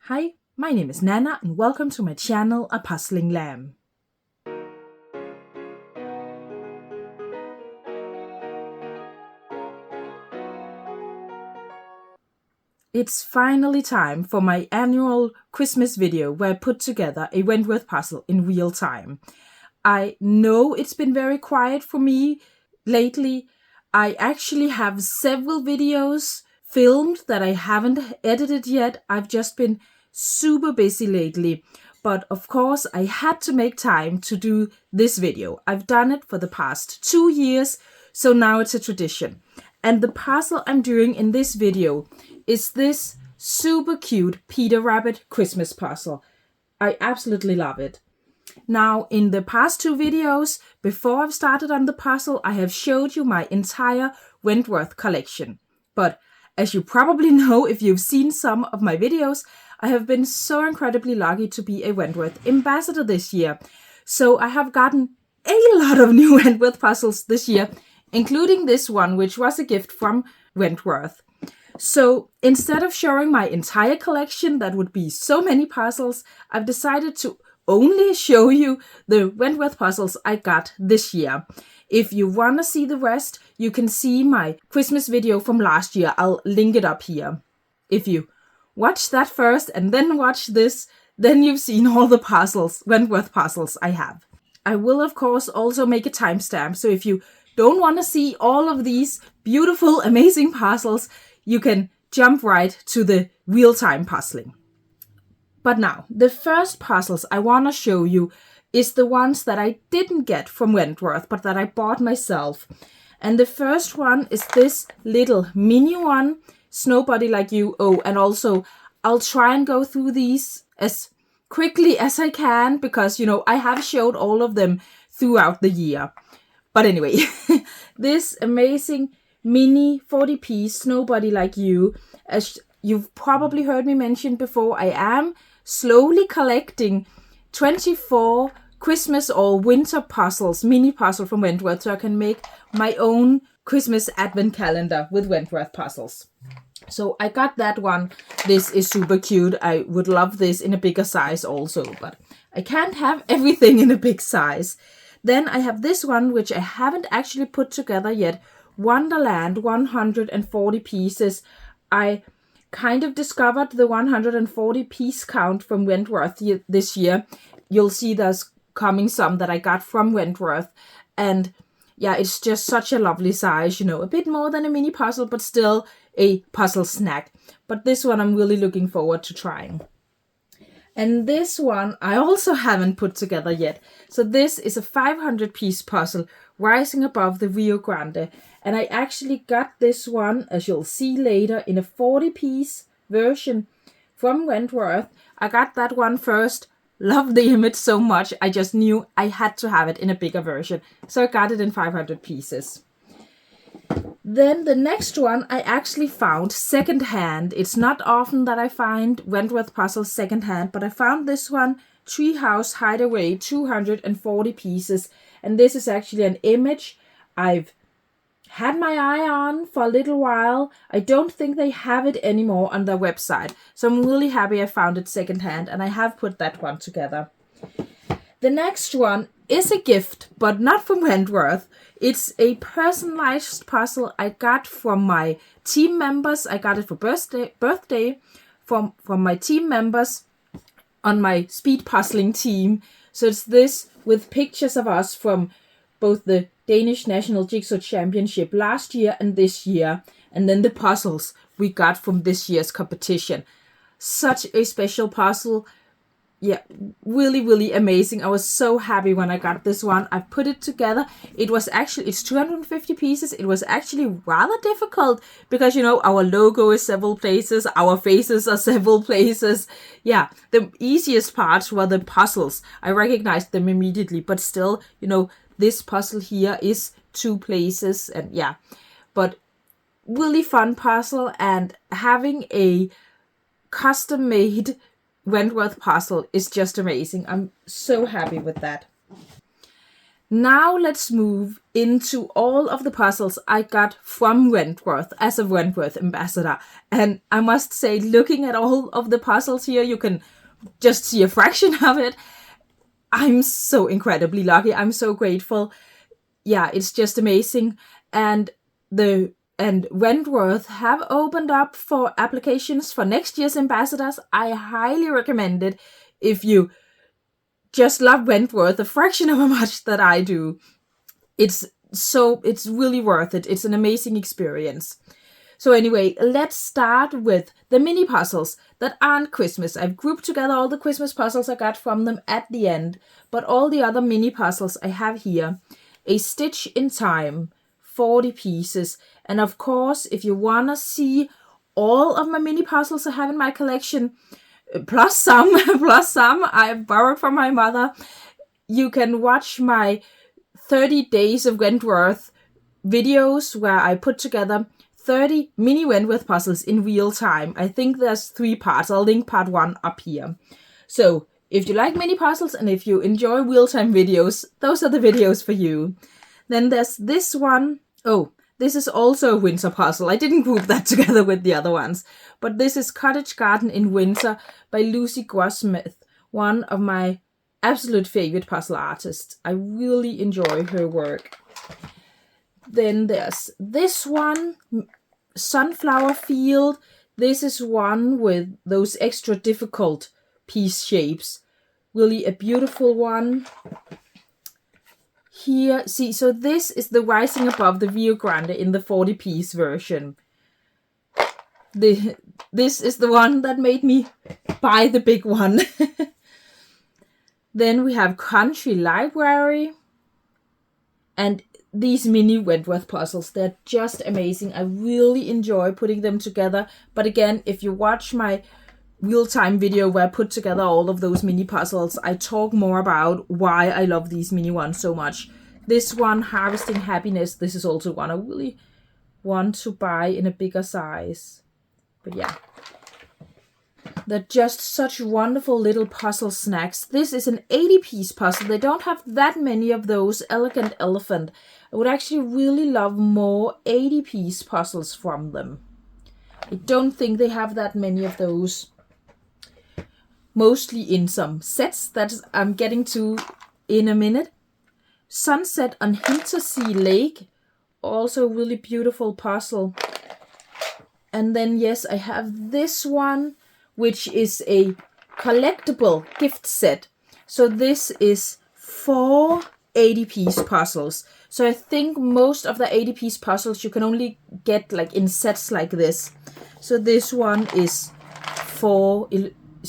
Hi, my name is Nana and welcome to my channel, A Puzzling Lamb. It's finally time for my annual Christmas video where I put together a Wentworth puzzle in real time. I know it's been very quiet for me lately. I actually have several videos filmed that I haven't edited yet. I've just been super busy lately, but of course I had to make time to do this video. I've done it for the past 2 years, so now it's a tradition. And the puzzle I'm doing in this video is this super cute Peter Rabbit Christmas puzzle. I absolutely love it. Now, in the past 2 videos, before I've started on the puzzle, I have showed you my entire Wentworth collection. But as you probably know if you've seen some of my videos, I have been so incredibly lucky to be a Wentworth ambassador this year. So I have gotten a lot of new Wentworth puzzles this year, including this one, which was a gift from Wentworth. So instead of showing my entire collection, that would be so many puzzles, I've decided to only show you the Wentworth puzzles I got this year. If you want to see the rest, you can see my Christmas video from last year. I'll link it up here. If you watch that first and then watch this, then you've seen all the puzzles, Wentworth puzzles I have. I will, of course, also make a timestamp, so if you don't want to see all of these beautiful, amazing puzzles, you can jump right to the real-time puzzling. But now, the first puzzles I want to show you is the ones that I didn't get from Wentworth, but that I bought myself. And the first one is this little mini one, Snowbody Like You. Oh, and also, I'll try and go through these as quickly as I can, because, I have showed all of them throughout the year. But anyway, this amazing mini 40-piece Snowbody Like You, as you've probably heard me mention before, I am slowly collecting 24 Christmas or winter puzzles, mini puzzle from Wentworth, so I can make my own Christmas advent calendar with Wentworth puzzles. So I got that one. This is super cute. I would love this in a bigger size also, but I can't have everything in a big size. Then I have this one, which I haven't actually put together yet. Wonderland, 140 pieces. I kind of discovered the 140 piece count from Wentworth this year. You'll see there's coming some that I got from Wentworth. And yeah, it's just such a lovely size, a bit more than a mini puzzle, but still a puzzle snack. But this one I'm really looking forward to trying. And this one I also haven't put together yet. So this is a 500-piece puzzle rising above the Rio Grande. And I actually got this one, as you'll see later, in a 40-piece version from Wentworth. I got that one first. Loved the image so much. I just knew I had to have it in a bigger version. So I got it in 500 pieces. Then the next one I actually found secondhand. It's not often that I find Wentworth puzzles secondhand, but I found this one, Treehouse Hideaway, 240 pieces. And this is actually an image I've had my eye on for a little while. I don't think they have it anymore on their website. So I'm really happy I found it secondhand, and I have put that one together. The next one is a gift, but not from Wentworth. It's a personalized puzzle I got from my team members. I got it for birthday from my team members on my speed puzzling team. So it's this with pictures of us from both the Danish National Jigsaw Championship last year and this year. And then the puzzles we got from this year's competition. Such a special puzzle. Yeah, really, really amazing. I was so happy when I got this one. I put it together. It's 250 pieces. It was actually rather difficult because, our logo is several places. Our faces are several places. Yeah, the easiest parts were the puzzles. I recognized them immediately, but still, this puzzle here is 2 places. And yeah, but really fun puzzle, and having a custom-made Wentworth puzzle is just amazing. I'm so happy with that. Now let's move into all of the puzzles I got from Wentworth as a Wentworth ambassador. And I must say, looking at all of the puzzles here, you can just see a fraction of it. I'm so incredibly lucky. I'm so grateful. Yeah, it's just amazing. And Wentworth have opened up for applications for next year's ambassadors. I highly recommend it if you just love Wentworth a fraction of how much that I do. It's really worth it. It's an amazing experience. So anyway, let's start with the mini puzzles that aren't Christmas. I've grouped together all the Christmas puzzles I got from them at the end, but all the other mini puzzles I have here. A Stitch in Time, 40 pieces. And of course, if you want to see all of my mini puzzles I have in my collection, plus some I borrowed from my mother, you can watch my 30 Days of Wentworth videos where I put together 30 mini Wentworth puzzles in real time. I think there's 3 parts. I'll link part 1 up here. So if you like mini puzzles and if you enjoy real-time videos, those are the videos for you. Then there's this one. Oh, this is also a winter puzzle. I didn't group that together with the other ones. But this is Cottage Garden in Winter by Lucy Grossmith, one of my absolute favorite puzzle artists. I really enjoy her work. Then there's this one, Sunflower Field. This is one with those extra difficult piece shapes. Really a beautiful one. Here, see, so this is the Rising Above the Rio Grande in the 40-piece version. This is the one that made me buy the big one. Then we have Country Library. And these mini Wentworth puzzles, they're just amazing. I really enjoy putting them together. But again, if you watch my real-time video where I put together all of those mini puzzles, I talk more about why I love these mini ones so much. This one, Harvesting Happiness, this is also one I really want to buy in a bigger size. But yeah, they're just such wonderful little puzzle snacks. This is an 80-piece puzzle. They don't have that many of those. Elegant Elephant. I would actually really love more 80-piece puzzles from them. I don't think they have that many of those. Mostly in some sets that I'm getting to in a minute. Sunset on Hintersea Lake. Also really beautiful puzzle. And then yes, I have this one, which is a collectible gift set. So this is 4 80-piece puzzles. So I think most of the 80-piece puzzles you can only get like in sets like this. So this one is 4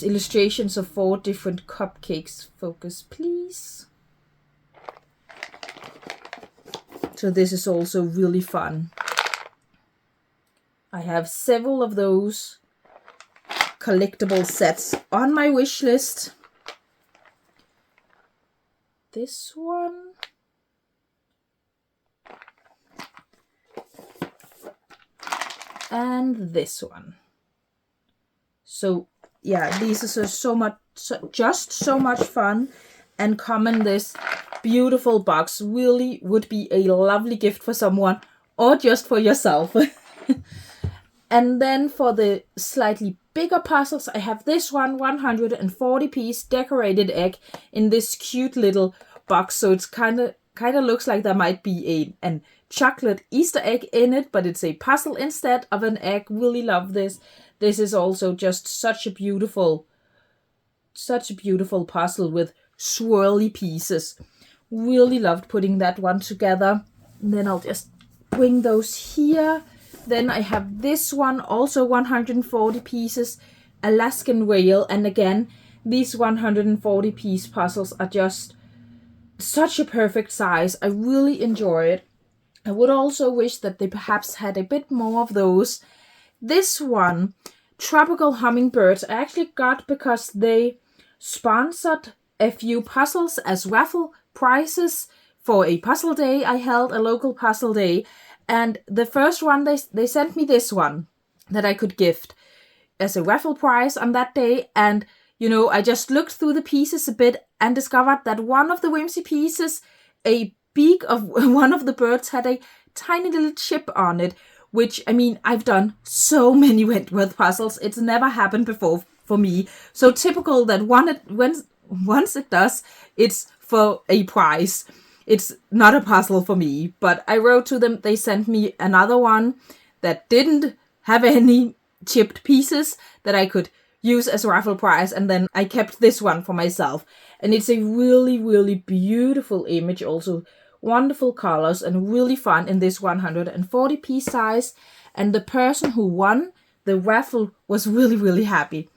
illustrations of 4 different cupcakes. Focus, please. So this is also really fun. I have several of those collectible sets on my wish list. This one. And this one. So yeah, these are just so much fun, and come in this beautiful box. Really would be a lovely gift for someone or just for yourself. And then for the slightly bigger puzzles, I have this one, 140-piece decorated egg in this cute little box. So it's kind of looks like there might be an chocolate Easter egg in it, but it's a puzzle instead of an egg. Really love this. This is also just such a beautiful puzzle with swirly pieces. Really loved putting that one together. And then I'll just bring those here. Then I have this one, also 140 pieces, Alaskan Whale. And again, these 140-piece puzzles are just such a perfect size. I really enjoy it. I would also wish that they perhaps had a bit more of those. This one, Tropical Hummingbirds, I actually got because they sponsored a few puzzles as raffle prizes for a puzzle day I held, a local puzzle day. And the first one, they sent me this one that I could gift as a raffle prize on that day. And, you know, I just looked through the pieces a bit and discovered that one of the whimsy pieces a beak of one of the birds had a tiny little chip on it, which, I mean, I've done so many Wentworth puzzles. It's never happened before for me. So typical that once it does, it's for a prize. It's not a puzzle for me, but I wrote to them. They sent me another one that didn't have any chipped pieces that I could use as a raffle prize, and then I kept this one for myself. And it's a really, really beautiful image, also wonderful colors and really fun in this 140 piece size. And the person who won the raffle was really, really happy.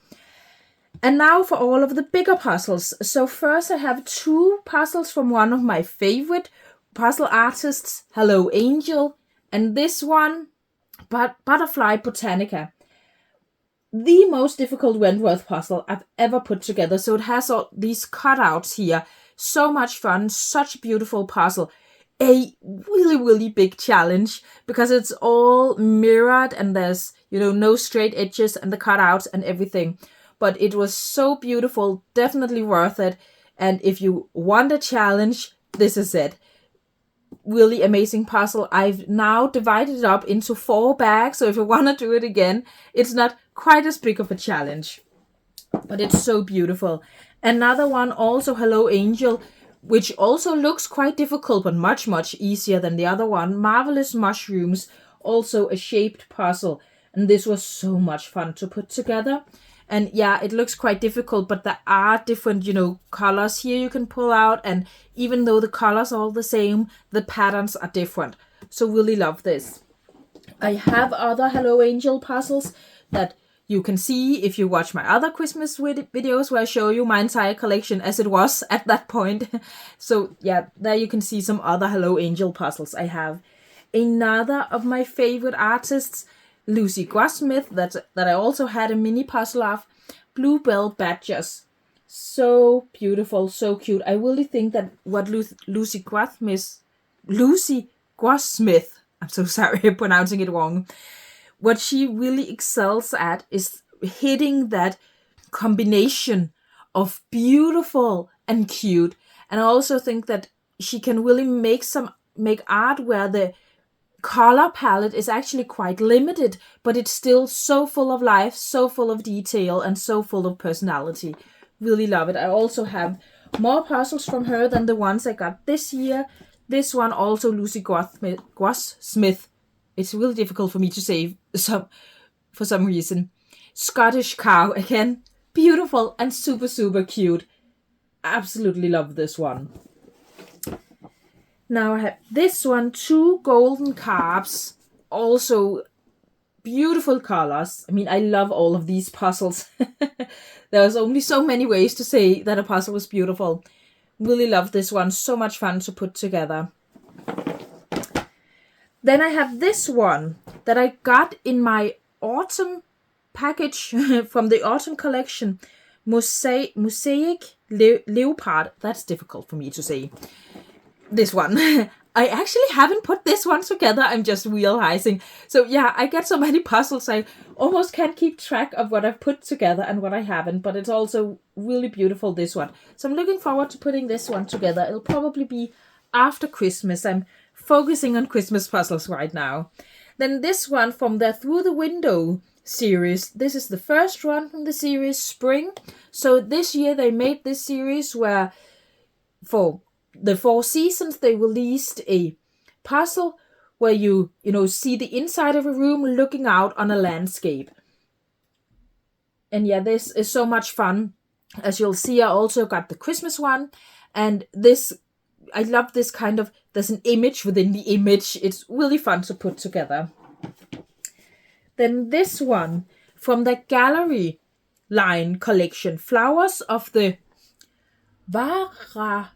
And now for all of the bigger puzzles. So first I have 2 puzzles from one of my favorite puzzle artists, Hello Angel, and this one, Butterfly Botanica. The most difficult Wentworth puzzle I've ever put together. So it has all these cutouts here. So much fun, such a beautiful puzzle. A really, really big challenge because it's all mirrored and there's, no straight edges and the cutouts and everything. But it was so beautiful, definitely worth it. And if you want a challenge, this is it. Really amazing puzzle. I've now divided it up into 4 bags. So if you want to do it again, it's not quite as big of a challenge. But it's so beautiful. Another one, also Hello Angel, which also looks quite difficult, but much, much easier than the other one. Marvelous Mushrooms, also a shaped puzzle. And this was so much fun to put together. And yeah, it looks quite difficult, but there are different, colors here you can pull out. And even though the colors are all the same, the patterns are different. So really love this. I have other Hello Angel puzzles that you can see if you watch my other Christmas videos where I show you my entire collection as it was at that point. So yeah, there you can see some other Hello Angel puzzles I have. Another of my favorite artists, Lucy Grossmith, that I also had a mini puzzle of, Bluebell Badgers. So beautiful, so cute. I really think that what Lucy Grossmith, I'm so sorry I'm pronouncing it wrong, what she really excels at is hitting that combination of beautiful and cute. And I also think that she can really make art where the color palette is actually quite limited, but it's still so full of life, so full of detail, and so full of personality. Really love it. I also have more puzzles from her than the ones I got this year. This one also Lucy Grossmith. It's really difficult for me to say for some reason. Scottish Cow, again, beautiful and super, super cute. Absolutely love this one. Now I have this one, 2 golden carbs, also beautiful colors. I mean, I love all of these puzzles. There's only so many ways to say that a puzzle was beautiful. Really love this one, so much fun to put together. Then I have this one that I got in my autumn package from the autumn collection, Mosaic Leopard. That's difficult for me to say. This one. I actually haven't put this one together. I'm just realizing. So yeah, I get so many puzzles. I almost can't keep track of what I've put together and what I haven't. But it's also really beautiful, this one. So I'm looking forward to putting this one together. It'll probably be after Christmas. I'm focusing on Christmas puzzles right now. Then this one from the Through the Window series. This is the first one from the series Spring. So this year they made this series where for the 4 seasons they released a puzzle where you see the inside of a room looking out on a landscape. And yeah, this is so much fun. As you'll see, I also got the Christmas one, and this, I love this kind of, there's an image within the image. It's really fun to put together. Then this one from the Gallery line collection, Flowers of the Waratah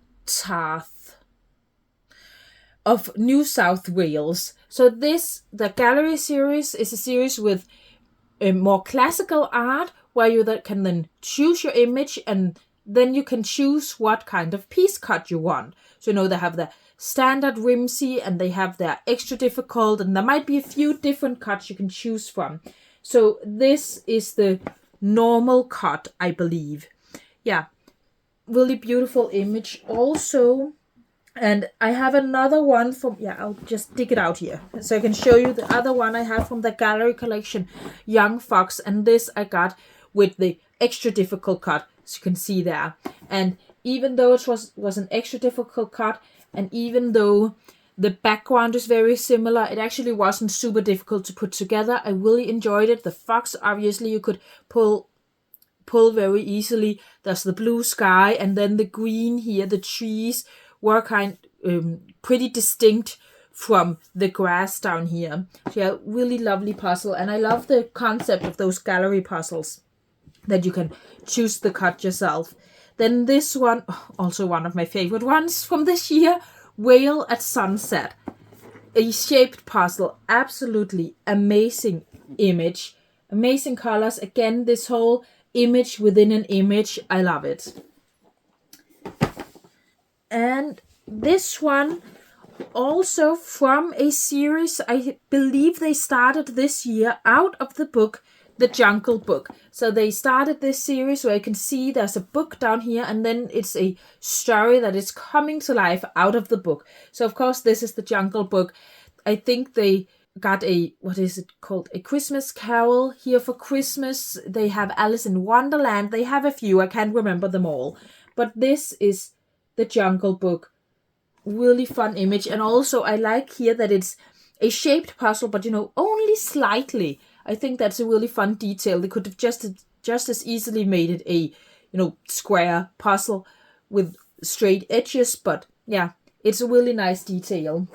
of New South Wales. So the Gallery series is a series with a more classical art where you can then choose your image, and then you can choose what kind of piece cut you want. So they have the standard whimsy and they have their extra difficult, and there might be a few different cuts you can choose from. So this is the normal cut, I believe. Yeah, really beautiful image. Also, And I have another one from, I'll just dig it out here so I can show you the other one I have from the gallery collection, Young Fox. And this I got with the extra difficult cut, as you can see there. And even though it was an extra difficult cut, and even though the background is very similar, it actually wasn't super difficult to put together. I really enjoyed it. The fox, obviously, you could pull very easily. There's the blue sky, and then the green here, the trees were pretty distinct from the grass down here. So yeah, really lovely puzzle. And I love the concept of those gallery puzzles that you can choose the cut yourself. Then this one, also one of my favorite ones from this year, Whale at Sunset. A shaped puzzle, absolutely amazing image, amazing colors. Again, this whole image within an image, I love it. And this one also from a series, I believe they started this year out of the book, The Jungle Book. So they started this series where you can see there's a book down here, and then it's a story that is coming to life out of the book. So of course this is The Jungle Book. I think they got a, what is it called? A Christmas Carol here for Christmas. They have Alice in Wonderland. They have a few, I can't remember them all. But this is The Jungle Book. Really fun image. And also I like here that it's a shaped puzzle, but only slightly. I think that's a really fun detail. They could have just as easily made it a square puzzle with straight edges, but yeah, it's a really nice detail.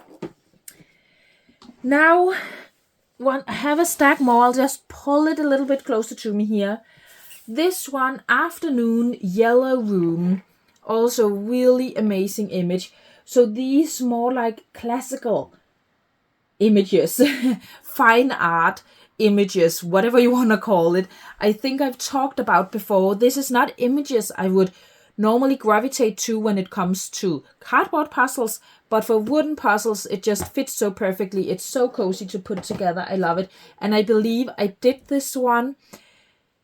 Now, I have a stack more. I'll just pull it a little bit closer to me here. This one, Afternoon Yellow Room, also really amazing image. So these more like classical images, fine art images, whatever you want to call it. I think I've talked about before. This is not images I would normally gravitate to when it comes to cardboard puzzles, but for wooden puzzles, it just fits so perfectly. It's so cozy to put together. I love it. And I believe I did this one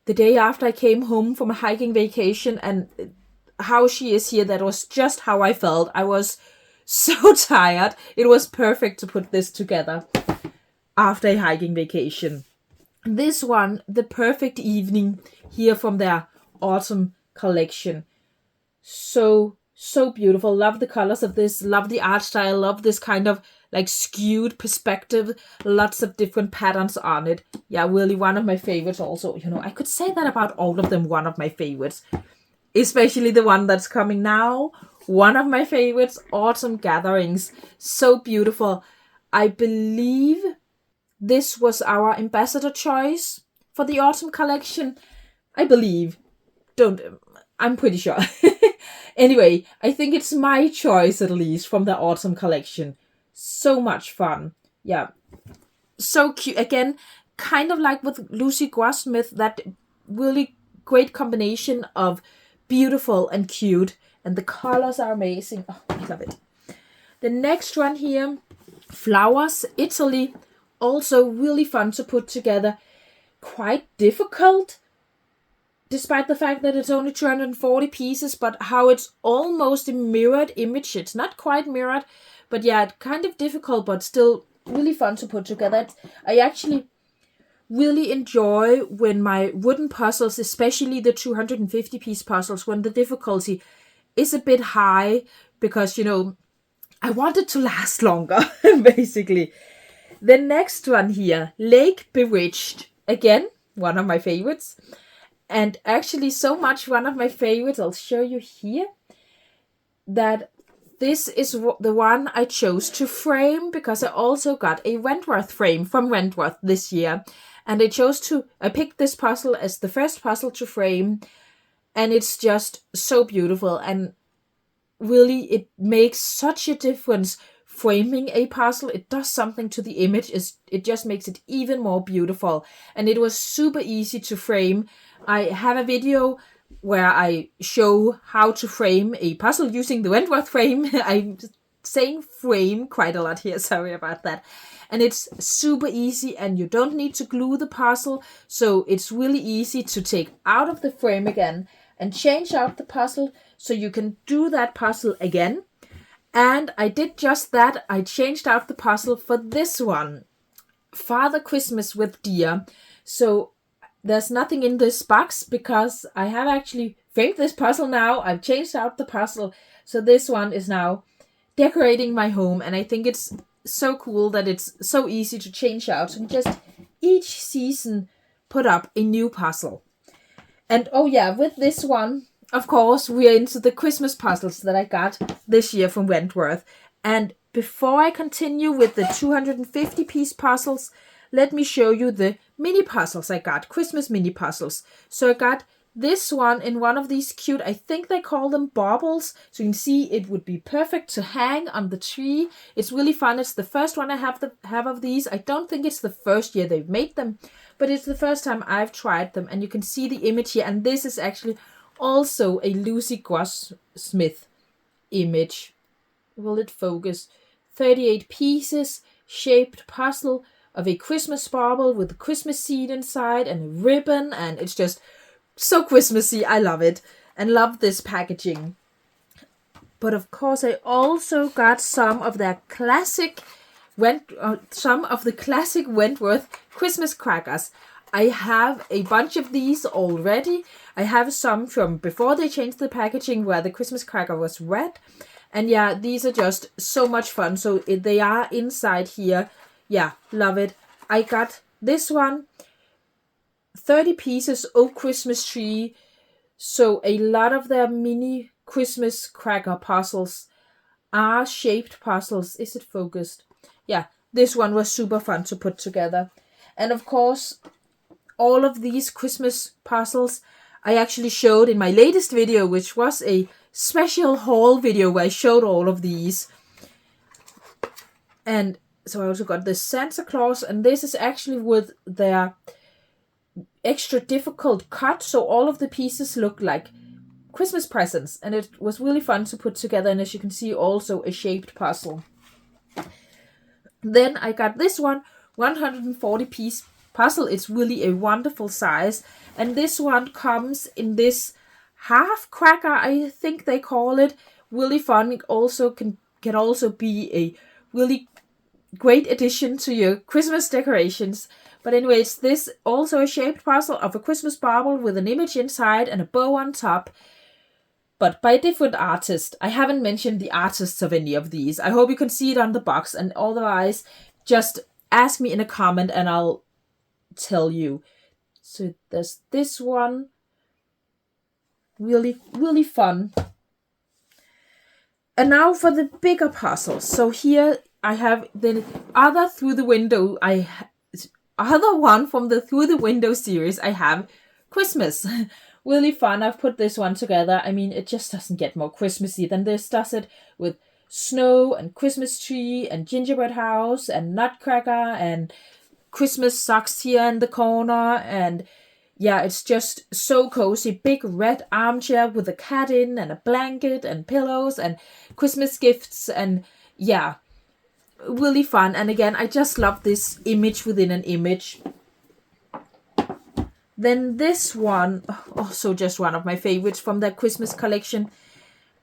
the day after I came home from a hiking vacation, and how she is here, that was just how I felt. I was so tired. It was perfect to put this together after a hiking vacation. This one, The Perfect Evening, here from their autumn collection. So beautiful. Love the colors of this. Love the art style. Love this kind of like skewed perspective. Lots of different patterns on it. Yeah, really one of my favorites also. I could say that about all of them, one of my favorites. Especially the one that's coming now. One of my favorites, Autumn Gatherings. So beautiful. I believe this was our ambassador choice for the autumn collection. I believe. I'm pretty sure. Anyway, I think it's my choice at least from the autumn collection. So much fun. Yeah. So cute. Again, kind of like with Lucy Grossmith, that really great combination of beautiful and cute. And the colors are amazing. Oh, I love it. The next one here, Flowers, Italy. Also really fun to put together. Quite difficult, despite the fact that it's only 240 pieces, but how it's almost a mirrored image. It's not quite mirrored, but yeah, it's kind of difficult, but still really fun to put together. I actually really enjoy when my wooden puzzles, especially the 250 piece puzzles, when the difficulty is a bit high, because I want it to last longer, basically. The next one here, Lake Bewitched. Again, one of my favorites. And actually so much one of my favorites, I'll show you here, that this is the one I chose to frame, because I also got a Wentworth frame from Wentworth this year. And I picked this puzzle as the first puzzle to frame. And it's just so beautiful. And really, it makes such a difference framing a puzzle. It does something to the image. It just makes it even more beautiful. And it was super easy to frame. I have a video where I show how to frame a puzzle using the Wentworth frame. I'm saying frame quite a lot here. Sorry about that. And it's super easy, and you don't need to glue the puzzle. So it's really easy to take out of the frame again and change out the puzzle, so you can do that puzzle again. And I did just that. I changed out the puzzle for this one, Father Christmas with Deer. So there's nothing in this box because I have actually framed this puzzle now. I've changed out the puzzle. So this one is now decorating my home, and I think it's so cool that it's so easy to change out. So just each season put up a new puzzle. And oh yeah, with this one, of course, we are into the Christmas puzzles that I got this year from Wentworth. And before I continue with the 250-piece puzzles, let me show you the mini puzzles I got, Christmas mini puzzles. So I got this one in one of these cute, I think they call them baubles. So you can see it would be perfect to hang on the tree. It's really fun. It's the first one I have of these. I don't think it's the first year they've made them, but it's the first time I've tried them. And you can see the image here. And this is actually also a Lucy Grossmith image. Will it focus? 38 pieces, shaped puzzle of a Christmas bauble with a Christmas seed inside and a ribbon. And it's just so Christmassy. I love it and love this packaging. But of course, I also got some of the classic Wentworth Christmas crackers. I have a bunch of these already. I have some from before they changed the packaging where the Christmas cracker was red. And yeah, these are just so much fun. So they are inside here. Yeah, love it. I got this one. 30 pieces oak Christmas tree. So a lot of their mini Christmas cracker puzzles are shaped puzzles. Is it focused? Yeah, this one was super fun to put together. And of course, all of these Christmas puzzles I actually showed in my latest video, which was a special haul video where I showed all of these. And so I also got the Santa Claus, and this is actually with their extra difficult cut, so all of the pieces look like Christmas presents, and it was really fun to put together. And as you can see, also a shaped puzzle. Then I got this one, 140-piece puzzle. It's really a wonderful size, and this one comes in this half cracker, I think they call it. Really fun. It also can also be a really great addition to your Christmas decorations. But anyway, it's this also a shaped puzzle of a Christmas bauble with an image inside and a bow on top, but by a different artist. I haven't mentioned the artists of any of these. I hope you can see it on the box, and otherwise just ask me in a comment and I'll tell you. So there's this one. Really, really fun. And now for the bigger puzzles. So here I have the other Through the Window. Other one from the Through the Window series. I have Christmas. Really fun. I've put this one together. I mean, it just doesn't get more Christmassy than this, does it? With snow and Christmas tree and gingerbread house and nutcracker and Christmas socks here in the corner. And yeah, it's just so cozy. Big red armchair with a cat in and a blanket and pillows and Christmas gifts. And yeah, really fun. And again, I just love this image within an image. Then this one, also just one of my favorites from their Christmas collection,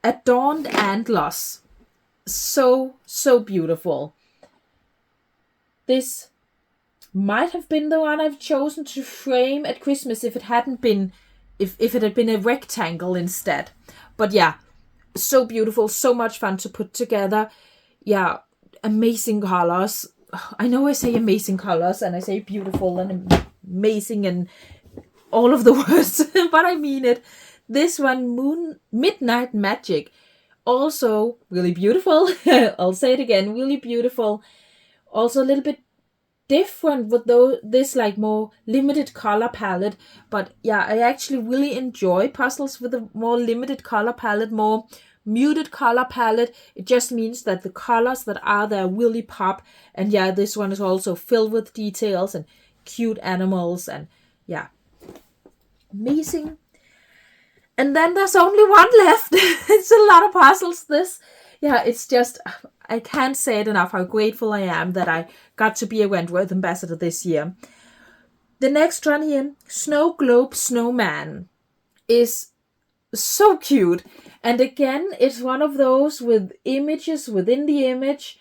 Adorned Antlers. So, so beautiful. This might have been the one I've chosen to frame at Christmas if it hadn't been, if it had been a rectangle instead. But yeah, so beautiful, so much fun to put together. Yeah, amazing colors. I know I say amazing colors and I say beautiful and amazing and all of the words, but I mean it. This one, Midnight Magic, also really beautiful. I'll say it again, really beautiful. Also a little bit different with this like more limited color palette. But yeah, I actually really enjoy puzzles with a more limited color palette, more muted color palette. It just means that the colors that are there really pop. And yeah, this one is also filled with details and cute animals, and yeah, amazing. And then there's only one left. It's a lot of puzzles. It's just, I can't say it enough how grateful I am that I got to be a Wentworth ambassador this year. The next one here, Snow Globe Snowman, is so cute. And again, it's one of those with images within the image.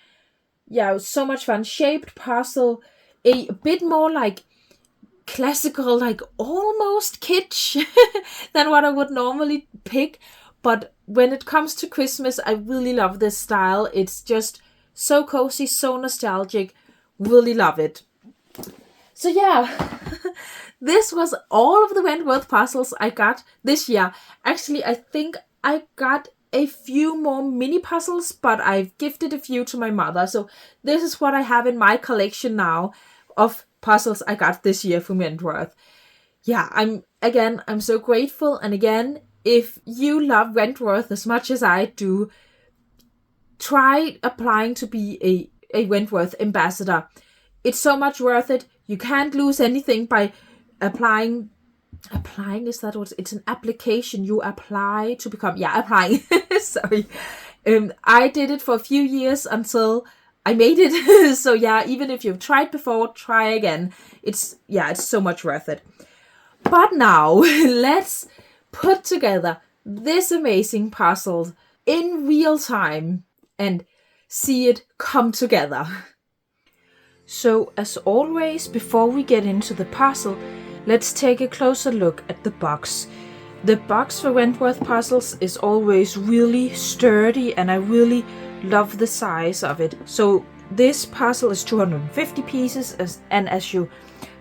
Yeah, so much fun. Shaped puzzle, a bit more like classical, like almost kitsch than what I would normally pick. But when it comes to Christmas, I really love this style. It's just so cozy, so nostalgic. Really love it. So yeah, this was all of the Wentworth puzzles I got this year. Actually, I think I got a few more mini puzzles, but I've gifted a few to my mother. So this is what I have in my collection now of puzzles I got this year from Wentworth. Yeah, I'm so grateful. And again, if you love Wentworth as much as I do, try applying to be a Wentworth ambassador. It's so much worth it. You can't lose anything by applying. Applying, is that what it's an application you apply to become? Yeah, applying. Sorry. I did it for a few years until I made it. So yeah, even if you've tried before, try again. It's so much worth it. But now let's put together this amazing puzzle in real time and see it come together. So as always, before we get into the puzzle, let's take a closer look at the box. The box for Wentworth puzzles is always really sturdy, and I really love the size of it. So this puzzle is 250 pieces, and as you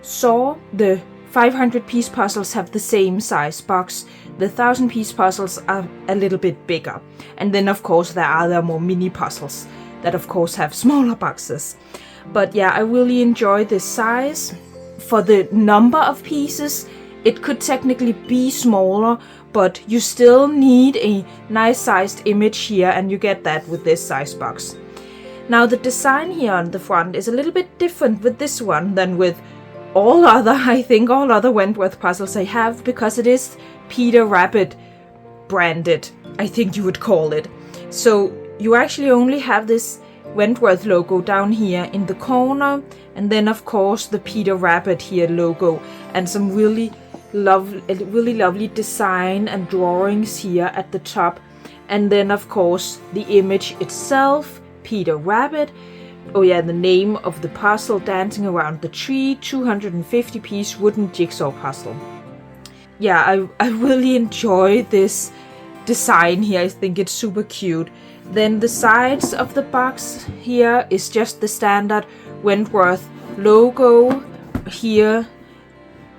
saw, the 500-piece puzzles have the same size box. The 1,000-piece puzzles are a little bit bigger. And then, of course, there are other more mini puzzles that, of course, have smaller boxes. But yeah, I really enjoy this size. For the number of pieces, it could technically be smaller, but you still need a nice sized image here, and you get that with this size box. Now the design here on the front is a little bit different with this one than with all other Wentworth puzzles I have, because it is Peter Rabbit branded, I think you would call it. So you actually only have this Wentworth logo down here in the corner, and then of course the Peter Rabbit here logo, and some really lovely design and drawings here at the top, and then of course the image itself, Peter Rabbit. Oh yeah, the name of the puzzle, Dancing Around the Tree, 250-piece wooden jigsaw puzzle. Yeah, I really enjoy this design here. I think it's super cute. Then the sides of the box here is just the standard Wentworth logo. Here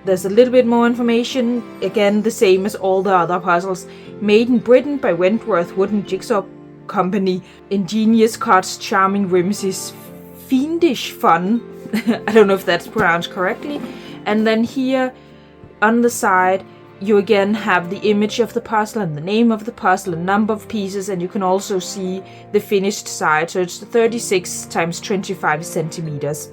there's a little bit more information. Again, the same as all the other puzzles. Made in Britain by Wentworth Wooden Jigsaw Company. Ingenious cuts, charming whimsies, fiendish fun. I don't know if that's pronounced correctly. And then here on the side, you again have the image of the puzzle and the name of the puzzle and number of pieces, and you can also see the finished side. So it's 36 times 25 centimeters.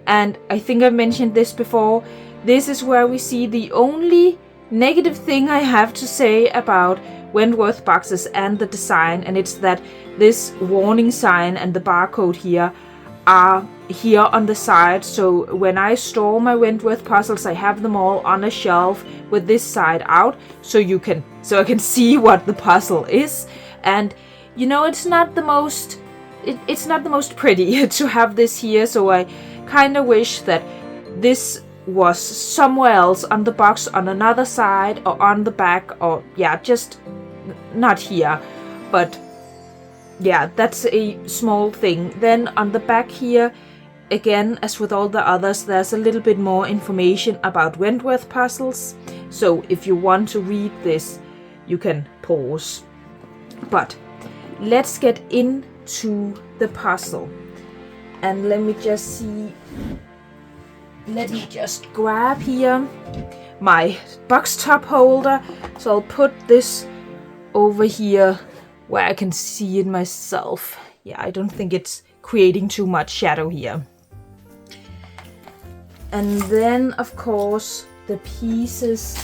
And I think I've mentioned this before. This is where we see the only negative thing I have to say about Wentworth boxes and the design, and it's that this warning sign and the barcode here are here on the side. So when I store my Wentworth puzzles, I have them all on a shelf with this side out, so I can see what the puzzle is. And you know, it's not the most pretty to have this here, so I kind of wish that this was somewhere else on the box, on another side or on the back, or yeah, just not here. But yeah, that's a small thing. Then on the back here, again, as with all the others, there's a little bit more information about Wentworth puzzles. So if you want to read this, you can pause. But let's get into the puzzle. And let me just grab here my box top holder. So I'll put this over here where I can see it myself. Yeah, I don't think it's creating too much shadow here. And then, of course, the pieces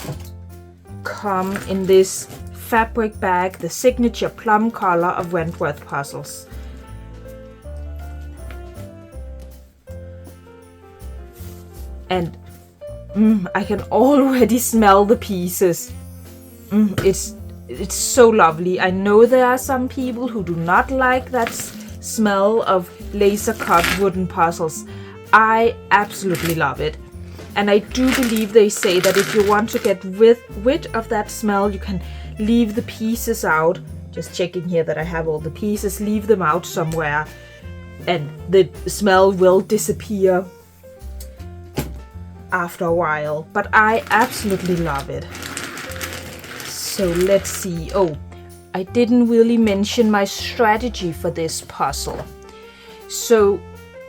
come in this fabric bag, the signature plum color of Wentworth puzzles. And I can already smell the pieces. it's so lovely. I know there are some people who do not like that smell of laser cut wooden puzzles. I absolutely love it. And I do believe they say that if you want to get rid of that smell, you can leave the pieces out. Just checking here that I have all the pieces. Leave them out somewhere and the smell will disappear after a while. But I absolutely love it. So let's see. Oh, I didn't really mention my strategy for this puzzle. So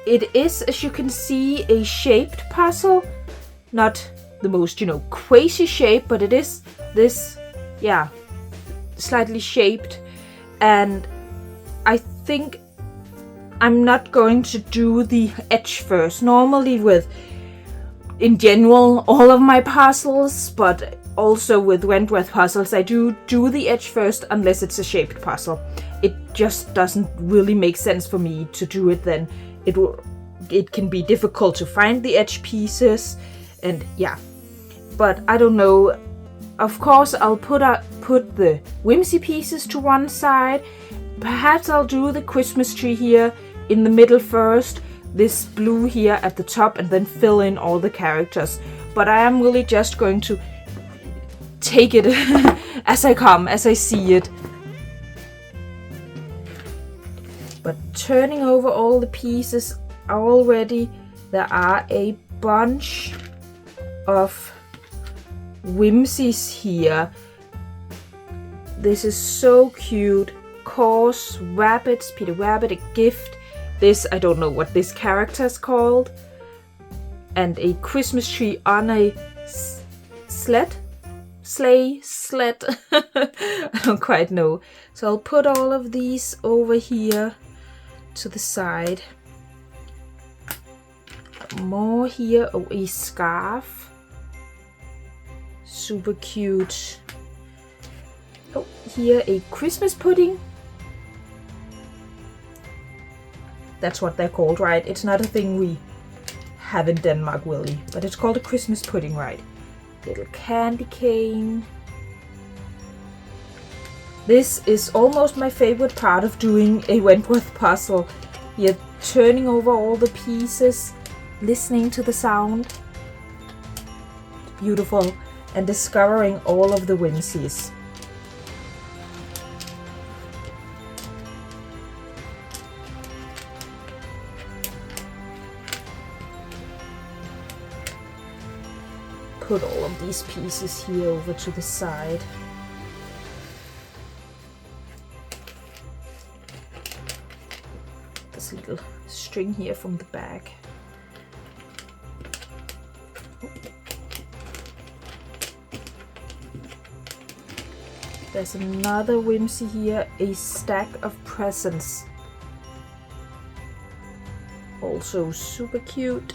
it is, as you can see, a shaped puzzle. Not the most, crazy shape, but it is this, slightly shaped. And I think I'm not going to do the edge first. Normally in general, all of my puzzles, but also with Wentworth puzzles, I do the edge first unless it's a shaped puzzle. It just doesn't really make sense for me to do it then. It can be difficult to find the edge pieces, and but I don't know. Of course, I'll put the whimsy pieces to one side. Perhaps I'll do the Christmas tree here in the middle first, this blue here at the top, and then fill in all the characters. But I am really just going to take it as I see it. But turning over all the pieces already, there are a bunch of whimsies here. This is so cute. Course, rabbits, Peter Rabbit, a gift. This, I don't know what this character is called. And a Christmas tree on a sled. I don't quite know. So I'll put all of these over here to the side. More here. Oh, a scarf. Super cute. Oh, here a Christmas pudding. That's what they're called, right? It's not a thing we have in Denmark, Willie, but it's called a Christmas pudding, right? Little candy cane. This is almost my favorite part of doing a Wentworth puzzle. You're turning over all the pieces, listening to the sound. Beautiful. And discovering all of the whimsies. Put all of these pieces here over to the side. This little string here from the back. There's another whimsy here, a stack of presents. Also super cute.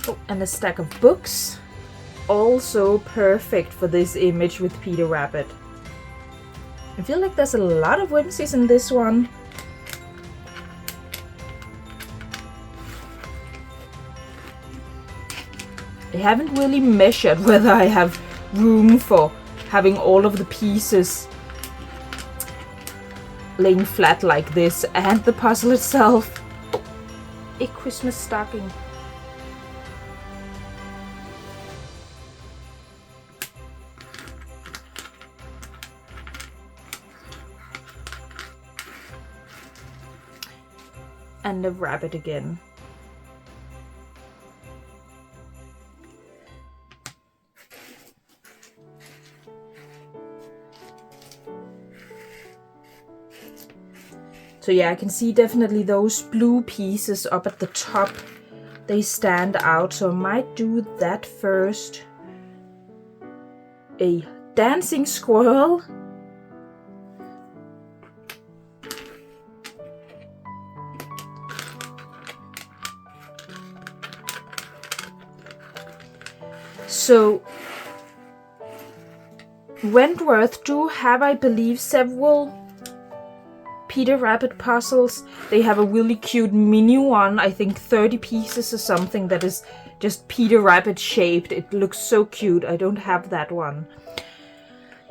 Oh, and a stack of books. Also perfect for this image with Peter Rabbit. I feel like there's a lot of whimsies in this one. I haven't really measured whether I have room for having all of the pieces laying flat like this, and the puzzle itself. A Christmas stocking. And a rabbit again. So yeah, I can see definitely those blue pieces up at the top. They stand out, so I might do that first. A dancing squirrel. So Wentworth do have, I believe, several Peter Rabbit puzzles. They have a really cute mini one, I think 30 pieces or something, that is just Peter Rabbit shaped. It looks so cute. I don't have that one.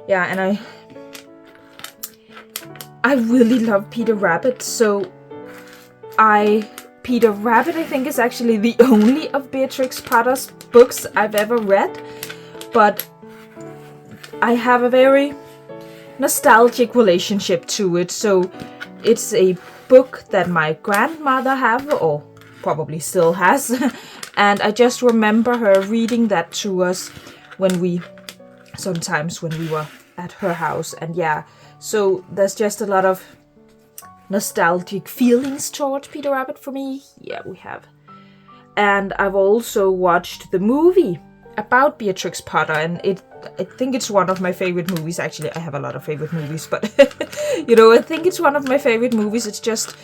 Yeah, and I really love Peter Rabbit, so Peter Rabbit, I think, is actually the only of Beatrix Potter's books I've ever read, but I have a very nostalgic relationship to it. So it's a book that my grandmother have, or probably still has, and I just remember her reading that to us sometimes when we were at her house. And yeah, so there's just a lot of nostalgic feelings towards Peter Rabbit for me. Yeah, we have. And I've also watched the movie about Beatrix Potter, and I think it's one of my favorite movies. Actually, I have a lot of favorite movies, but I think it's one of my favorite movies. It's just,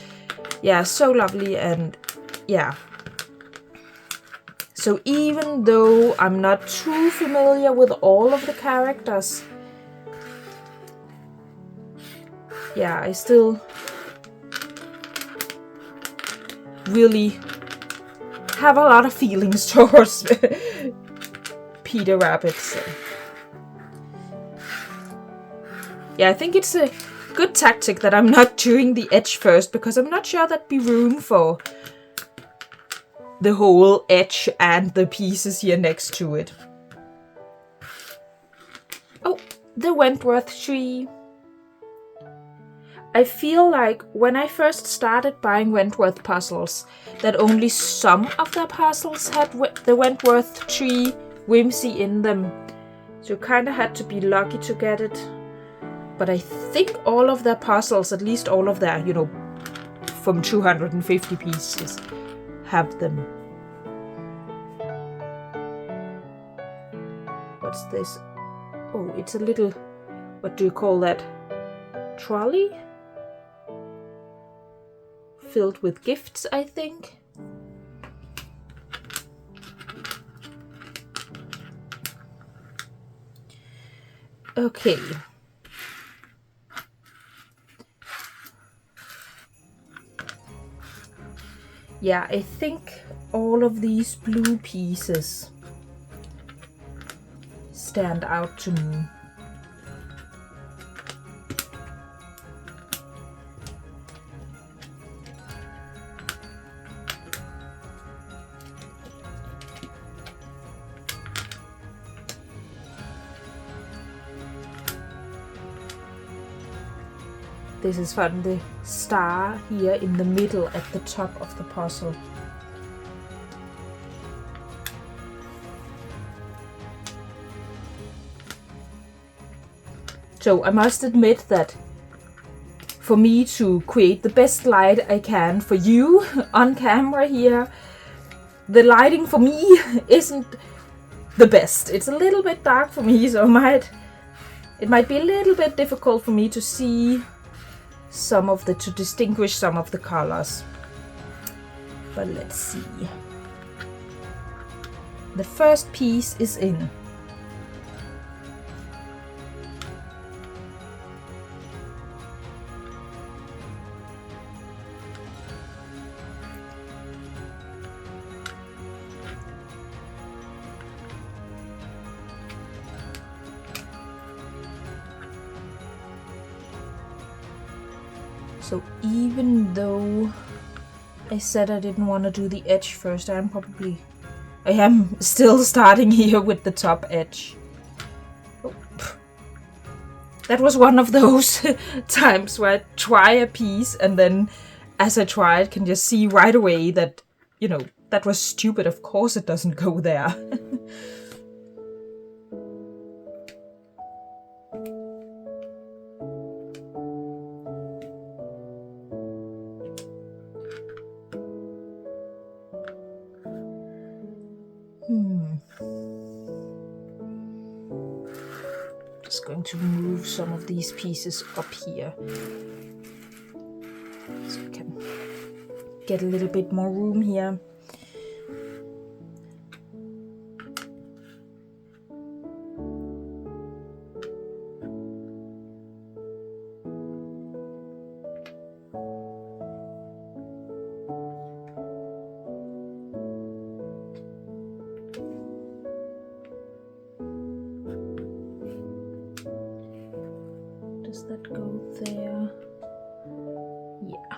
yeah, so lovely. And yeah, so even though I'm not too familiar with all of the characters, yeah, I still really have a lot of feelings towards Peter Rabbit. So. Yeah, I think it's a good tactic that I'm not doing the edge first, because I'm not sure there'd be room for the whole edge and the pieces here next to it. Oh, the Wentworth tree. I feel like when I first started buying Wentworth puzzles, that only some of the puzzles had the Wentworth tree whimsy in them. So you kind of had to be lucky to get it. But I think all of their puzzles, at least all of their, from 250 pieces, have them. What's this? Oh, it's a little, what do you call that? Trolley? Filled with gifts, I think. Okay. Yeah, I think all of these blue pieces stand out to me. This is fun, the star here in the middle at the top of the puzzle. So I must admit that for me to create the best light I can for you on camera here, the lighting for me isn't the best. It's a little bit dark for me, so it might be a little bit difficult for me to see to distinguish some of the colors. But let's see. The first piece is in. So even though I said I didn't want to do the edge first, I am still starting here with the top edge. Oh. That was one of those times where I try a piece and then as I try it can just see right away that, that was stupid. Of course it doesn't go there. Just going to move some of these pieces up here so we can get a little bit more room here. does that go there? Yeah.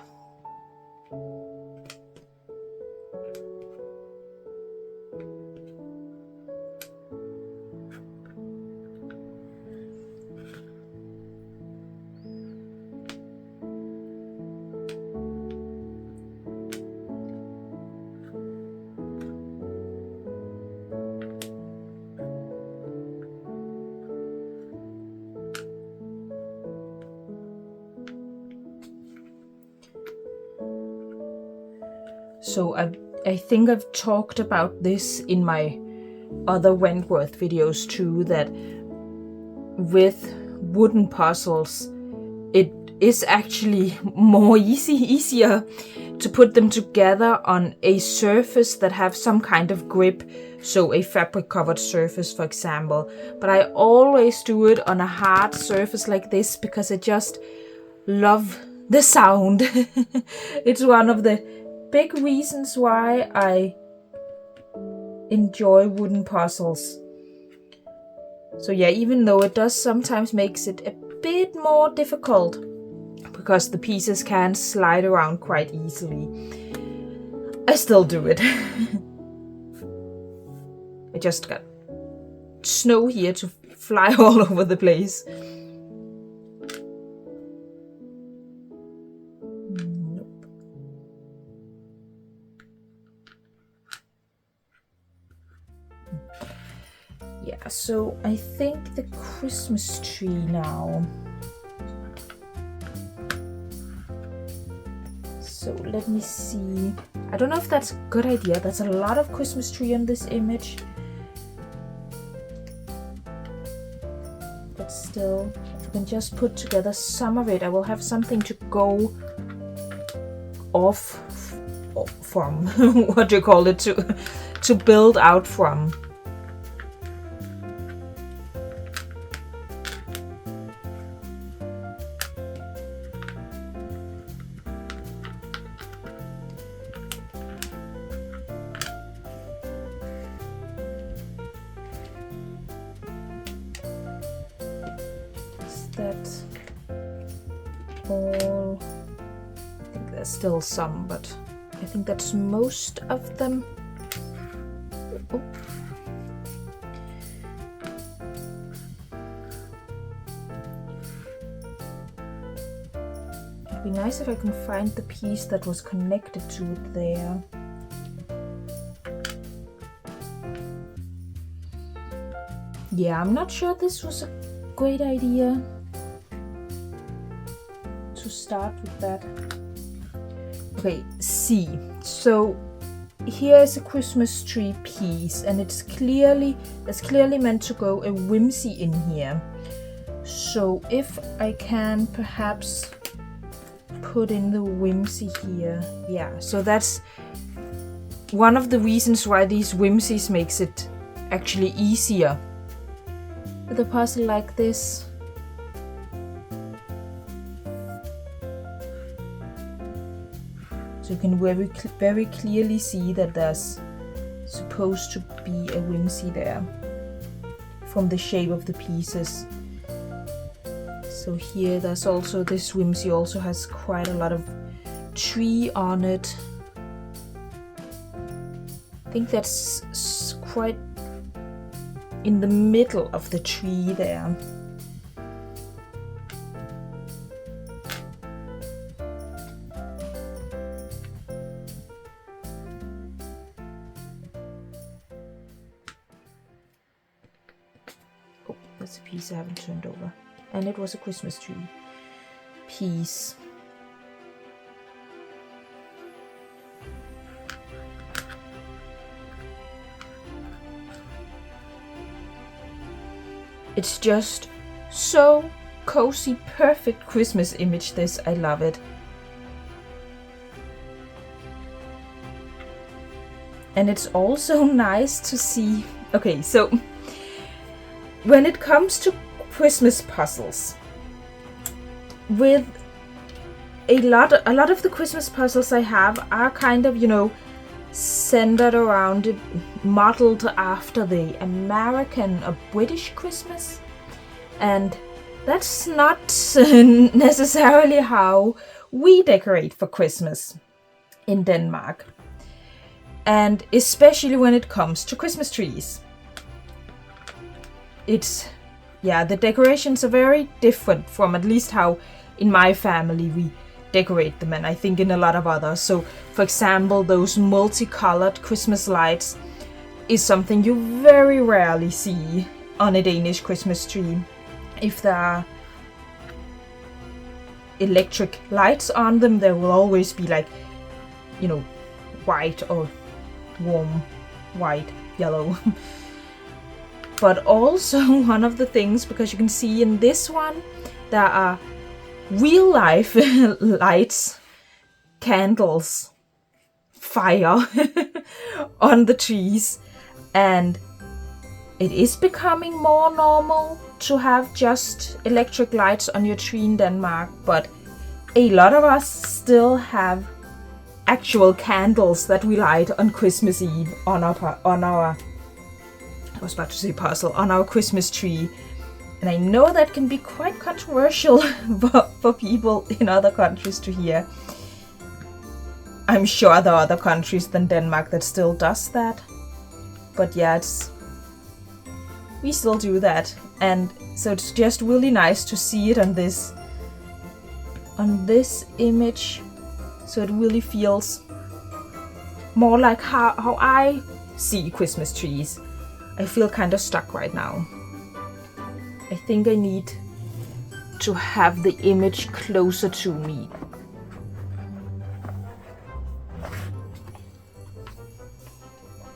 So I think I've talked about this in my other Wentworth videos too, that with wooden puzzles, it is actually easier to put them together on a surface that have some kind of grip, so a fabric covered surface, for example. But I always do it on a hard surface like this because I just love the sound. It's one of the big reasons why I enjoy wooden puzzles. So yeah, even though it does sometimes makes it a bit more difficult because the pieces can slide around quite easily, I still do it. I just got snow here to fly all over the place. Yeah, so I think the Christmas tree now. So let me see. I don't know if that's a good idea. There's a lot of Christmas tree on this image. But still, if I can just put together some of it, I will have something to go off from. What do you call it? To build out from. That all, I think there's still some, but I think that's most of them. Oh. It'd be nice if I can find the piece that was connected to it there. Yeah, I'm not sure this was a great idea to start with that. Okay, C. So here is a Christmas tree piece, and it's clearly meant to go a whimsy in here. So if I can perhaps put in the whimsy here. Yeah, so that's one of the reasons why these whimsies makes it actually easier with a puzzle like this. So you can very clearly see that there's supposed to be a whimsy there from the shape of the pieces. So here there's also this whimsy also has quite a lot of tree on it. I think that's quite in the middle of the tree there. Oh, that's a piece I haven't turned over. And it was a Christmas tree piece. It's just so cozy, perfect Christmas image, this. I love it. And it's also nice to see. Okay, so when it comes to Christmas puzzles, with a lot of the Christmas puzzles I have are kind of, you know, centered around it, modeled after the American or British Christmas. And that's not necessarily how we decorate for Christmas in Denmark. And especially when it comes to Christmas trees. The decorations are very different from at least how in my family we decorate them, and I think in a lot of others. So, for example, those multicolored Christmas lights is something you very rarely see on a Danish Christmas tree. If there are electric lights on them, there will always be like, white or warm white, yellow. But also one of the things, because you can see in this one, there are real life lights, candles, fire on the trees. And it is becoming more normal to have just electric lights on your tree in Denmark, but a lot of us still have actual candles that we light on Christmas Eve on our Christmas tree. And I know that can be quite controversial for people in other countries to hear. I'm sure there are other countries than Denmark that still does that. But yeah, we still do that. And so it's just really nice to see it on this image. So it really feels more like how I see Christmas trees. I feel kind of stuck right now. I think I need to have the image closer to me.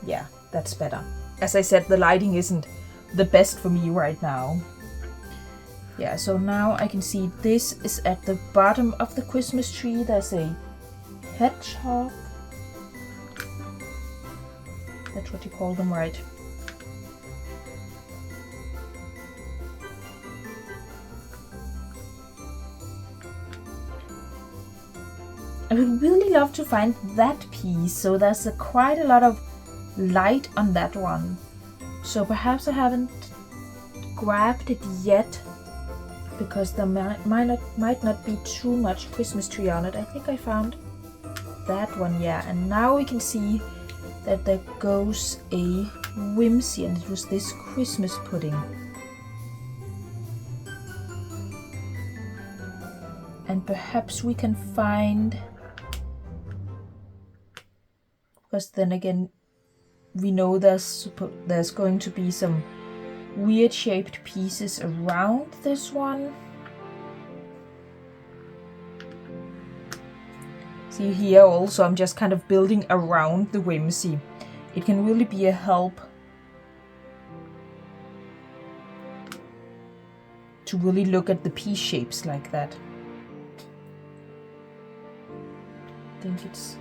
Yeah, that's better. As I said, the lighting isn't the best for me right now. Yeah, so now I can see this is at the bottom of the Christmas tree. There's a hedgehog. That's what you call them, right? I would really love to find that piece. So there's quite a lot of light on that one. So perhaps I haven't grabbed it yet because there might not be too much Christmas tree on it. I think I found that one, yeah. And now we can see that there goes a whimsy, and it was this Christmas pudding. And perhaps we can find, because then again, we know there's going to be some weird shaped pieces around this one. See here also, I'm just kind of building around the whimsy. It can really be a help to really look at the piece shapes like that. I think it's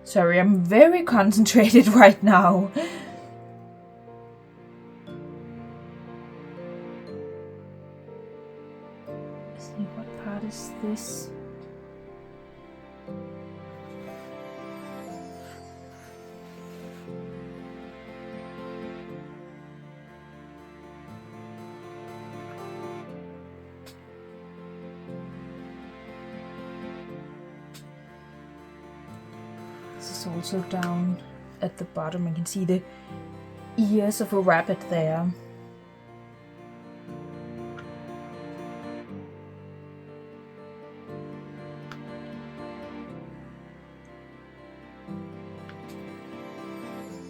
sorry, I'm very concentrated right now. See, what part is this? This is also down at the bottom. You can see the ears of a rabbit there.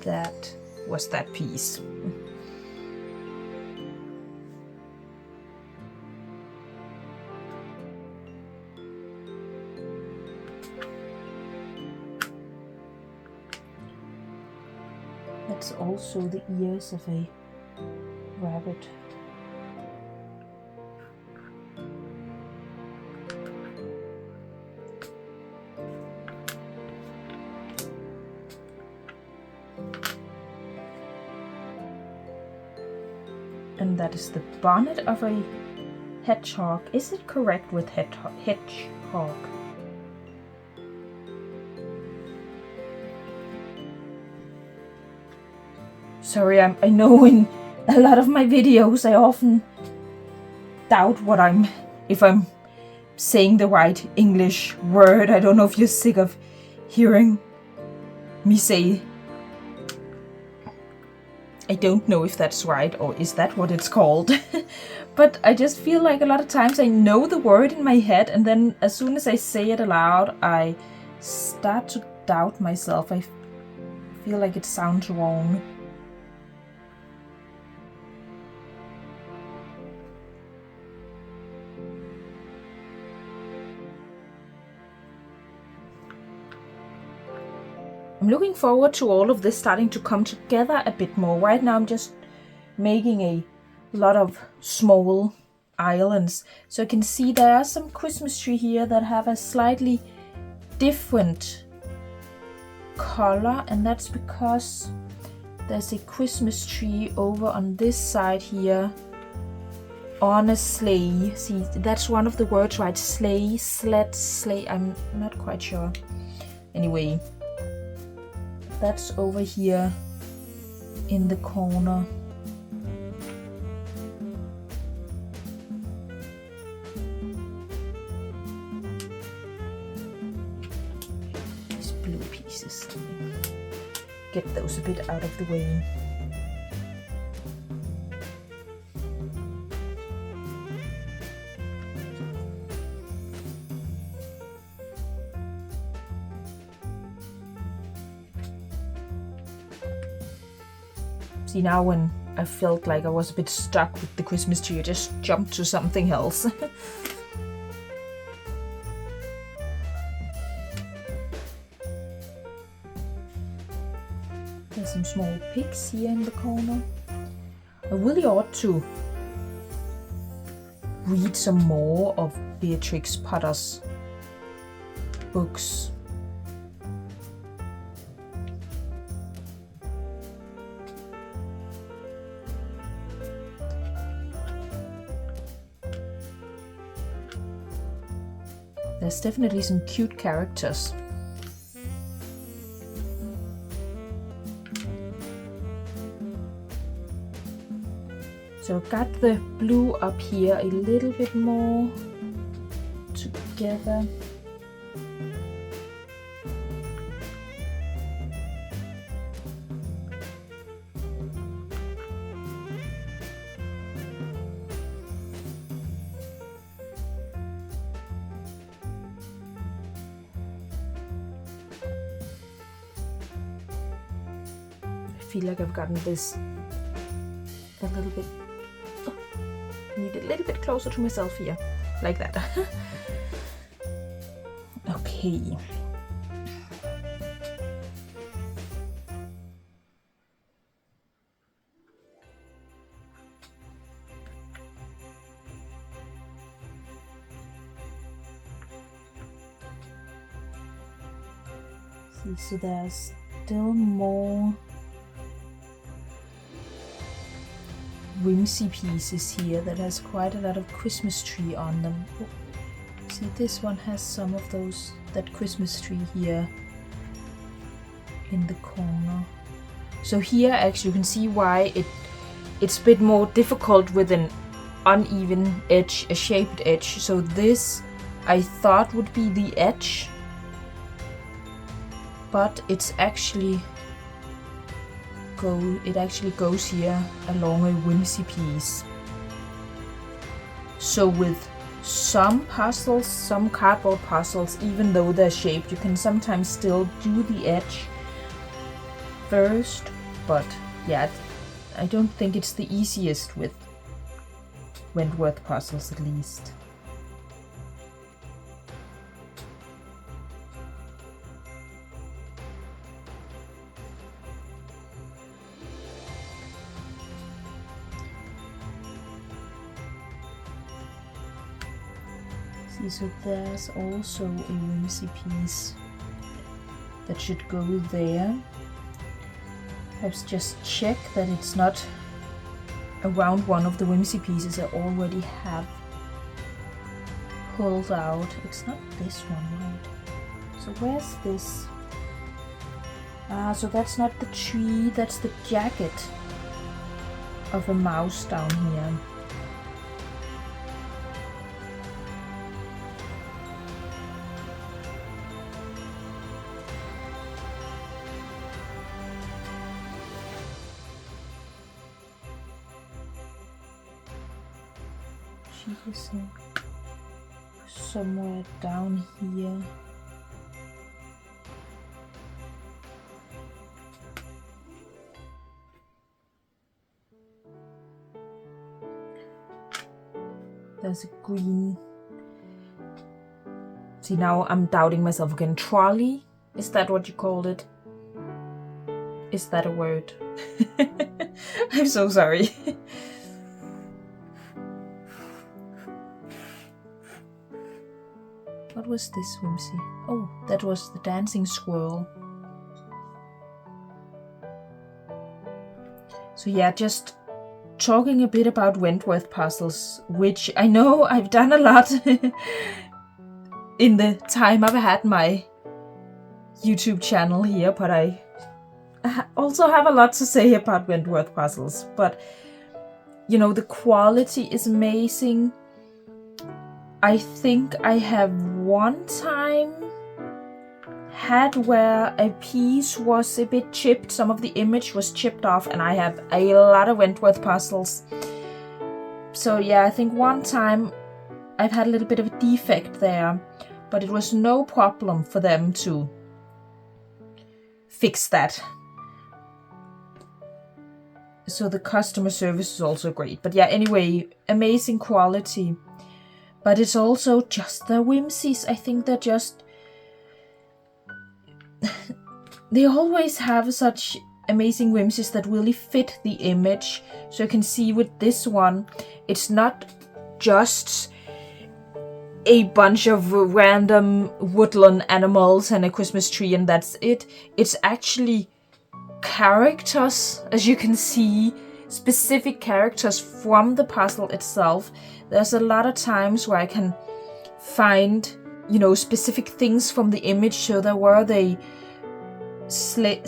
That was that piece. That's also the ears of a rabbit. And that is the bonnet of a hedgehog. Is it correct with hedgehog? Sorry, I know in a lot of my videos I often doubt if I'm saying the right English word. I don't know if you're sick of hearing me say. I don't know if that's right, or is that what it's called? But I just feel like a lot of times I know the word in my head, and then as soon as I say it aloud, I start to doubt myself. I feel like it sounds wrong. I'm looking forward to all of this starting to come together a bit more. Right now I'm just making a lot of small islands. So I can see there are some Christmas tree here that have a slightly different color, and that's because there's a Christmas tree over on this side here on a sleigh. See, that's one of the words, right? Sleigh, sled, sleigh. I'm not quite sure. Anyway. That's over here in the corner. These blue pieces. Get those a bit out of the way. See, now when I felt like I was a bit stuck with the Christmas tree, I just jumped to something else. There's some small pigs here in the corner. I really ought to read some more of Beatrix Potter's books. There's definitely some cute characters. So I got the blue up here a little bit more together. I feel like I've gotten this a little bit, need a little bit closer to myself here, like that. Okay. See, so there's still more whimsy pieces here that has quite a lot of Christmas tree on them. Oh, see, this one has some of those, that Christmas tree here in the corner. So here actually you can see why it's a bit more difficult with an uneven edge, a shaped edge. So this I thought would be the edge, but it's actually goes here along a whimsy piece. So with some puzzles, some cardboard puzzles, even though they're shaped, you can sometimes still do the edge first, but yeah, I don't think it's the easiest with Wentworth puzzles, at least. See, so there's also a whimsy piece that should go there. Perhaps just check that it's not around one of the whimsy pieces I already have pulled out. It's not this one, right? So where's this? So that's not the tree, that's the jacket of a mouse down here. She is somewhere down here. There's a green. See, now I'm doubting myself again. Trolley? Is that what you called it? Is that a word? I'm so sorry. What was this whimsy? Oh, that was the dancing squirrel. So yeah, just talking a bit about Wentworth puzzles, which I know I've done a lot in the time I've had my YouTube channel here, but I also have a lot to say about Wentworth puzzles. But, you know, the quality is amazing. I think I have one time had where a piece was a bit chipped, some of the image was chipped off, and I have a lot of Wentworth puzzles. So yeah, I think one time I've had a little bit of a defect there, but it was no problem for them to fix that. So the customer service is also great. But yeah, anyway, amazing quality. But it's also just the whimsies. I think they're just... they always have such amazing whimsies that really fit the image. So you can see with this one, it's not just a bunch of random woodland animals and a Christmas tree and that's it. It's actually characters, as you can see, specific characters from the puzzle itself. There's a lot of times where I can find, you know, specific things from the image. So there were the sleigh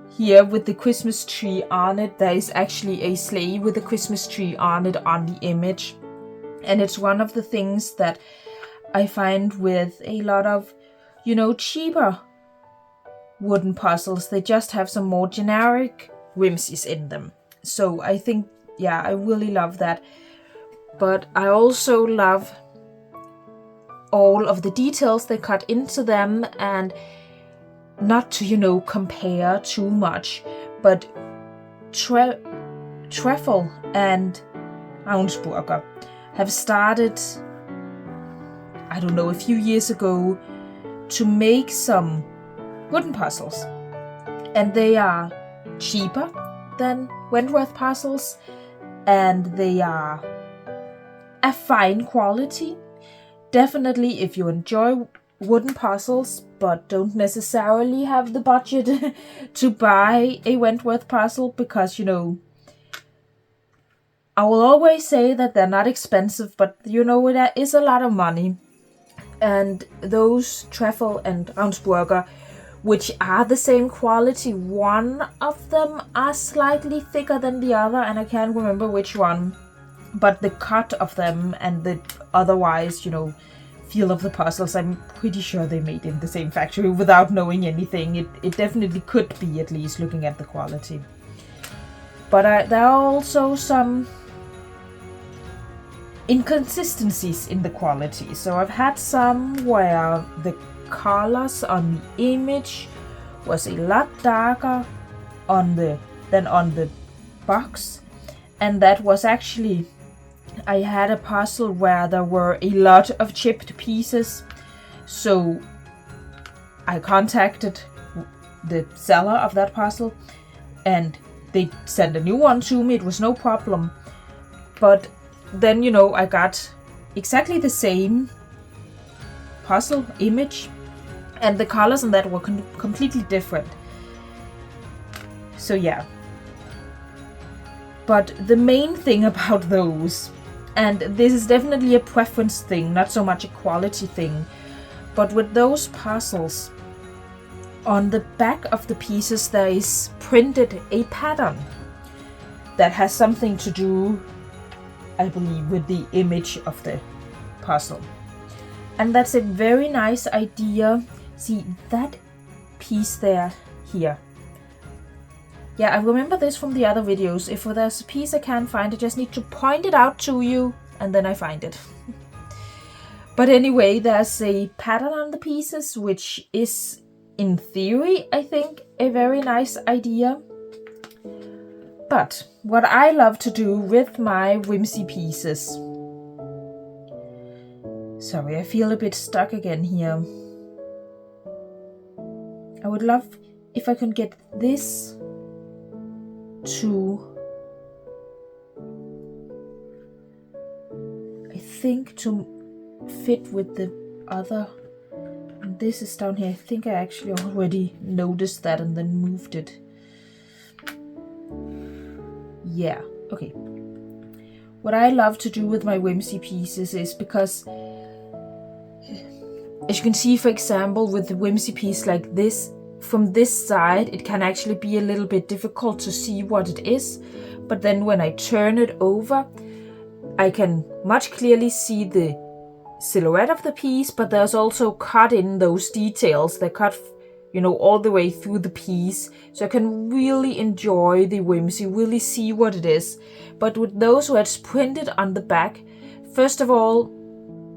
here with the Christmas tree on it. There is actually a sleigh with a Christmas tree on it on the image. And it's one of the things that I find with a lot of, you know, cheaper wooden puzzles. They just have some more generic whimsies in them. So I think, yeah, I really love that. But I also love all of the details they cut into them, and not to, you know, compare too much, but Treffel and Aunsburger have started, I don't know, a few years ago to make some wooden puzzles. And they are cheaper than Wentworth puzzles, and they are a fine quality. Definitely if you enjoy wooden puzzles but don't necessarily have the budget to buy a Wentworth puzzle, because, you know, I will always say that they're not expensive, but, you know, there is a lot of money. And those Treffel and Aunsburger, which are the same quality, one of them are slightly thicker than the other, and I can't remember which one. But the cut of them and the otherwise, you know, feel of the puzzles, I'm pretty sure they made in the same factory without knowing anything. It definitely could be, at least looking at the quality. But there are also some inconsistencies in the quality. So I've had some where the colors on the image was a lot darker than on the box, and that was actually, I had a puzzle where there were a lot of chipped pieces, so I contacted the seller of that puzzle and they sent a new one to me. It was no problem. But then, you know, I got exactly the same puzzle image, and the colors on that were completely different. So yeah. But the main thing about those, and this is definitely a preference thing, not so much a quality thing, but with those parcels, on the back of the pieces there is printed a pattern that has something to do, I believe, with the image of the parcel. And that's a very nice idea. See that piece there, here. Yeah, I remember this from the other videos. If there's a piece I can't find, I just need to point it out to you, and then I find it. But anyway, there's a pattern on the pieces, which is, in theory, I think, a very nice idea. But what I love to do with my whimsy pieces... Sorry, I feel a bit stuck again here. I would love if I could get this to, I think, to fit with the other. And this is down here. I think I actually already noticed that and then moved it. Yeah, okay. What I love to do with my whimsy pieces is, because as you can see, for example, with the whimsy piece like this, from this side it can actually be a little bit difficult to see what it is, but then when I turn it over I can much clearly see the silhouette of the piece, but there's also cut in those details. They're cut, you know, all the way through the piece, so I can really enjoy the whimsy, really see what it is. But with those where it's printed on the back, first of all,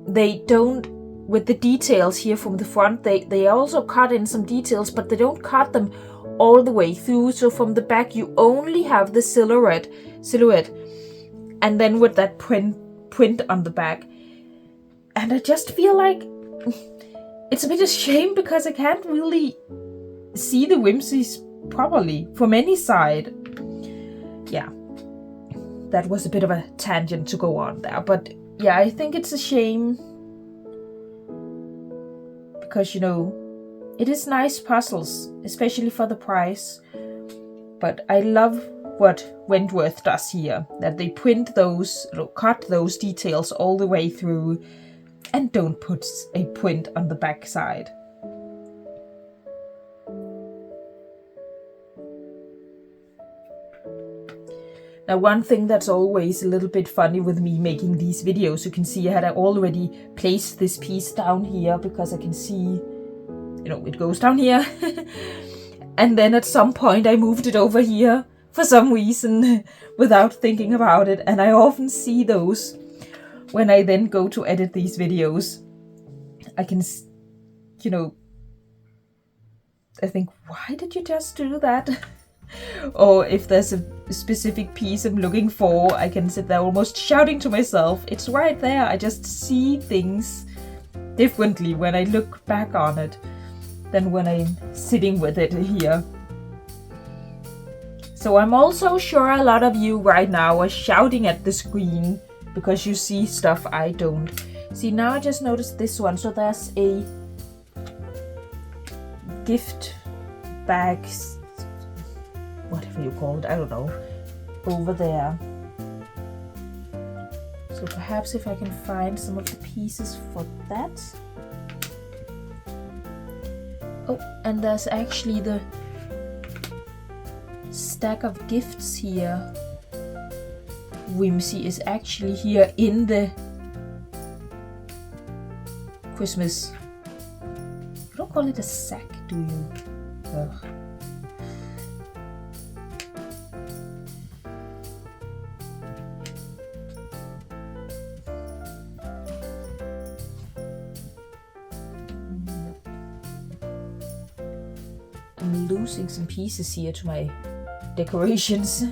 they don't, with the details here from the front, they also cut in some details, but they don't cut them all the way through. So from the back you only have the silhouette, and then with that print on the back. And I just feel like it's a bit of a shame, because I can't really see the whimsies properly from any side. Yeah, that was a bit of a tangent to go on there, but yeah, I think it's a shame. Because, you know, it is nice puzzles, especially for the price. But I love what Wentworth does here, that they print those, cut those details all the way through, and don't put a print on the back side. Now, one thing that's always a little bit funny with me making these videos, you can see I had already placed this piece down here, because I can see, you know, it goes down here. And then at some point I moved it over here for some reason without thinking about it. And I often see those when I then go to edit these videos. I can, you know, I think, why did you just do that? Or if there's a specific piece I'm looking for, I can sit there almost shouting to myself, it's right there. I just see things differently when I look back on it than when I'm sitting with it here. So I'm also sure a lot of you right now are shouting at the screen because you see stuff I don't. See, now I just noticed this one. So there's a gift bag, whatever you call it, I don't know, over there. So perhaps if I can find some of the pieces for that. Oh, and there's actually the stack of gifts here. Whimsy is actually here in the Christmas. You don't call it a sack, do you? Ugh. I'm losing some pieces here to my decorations.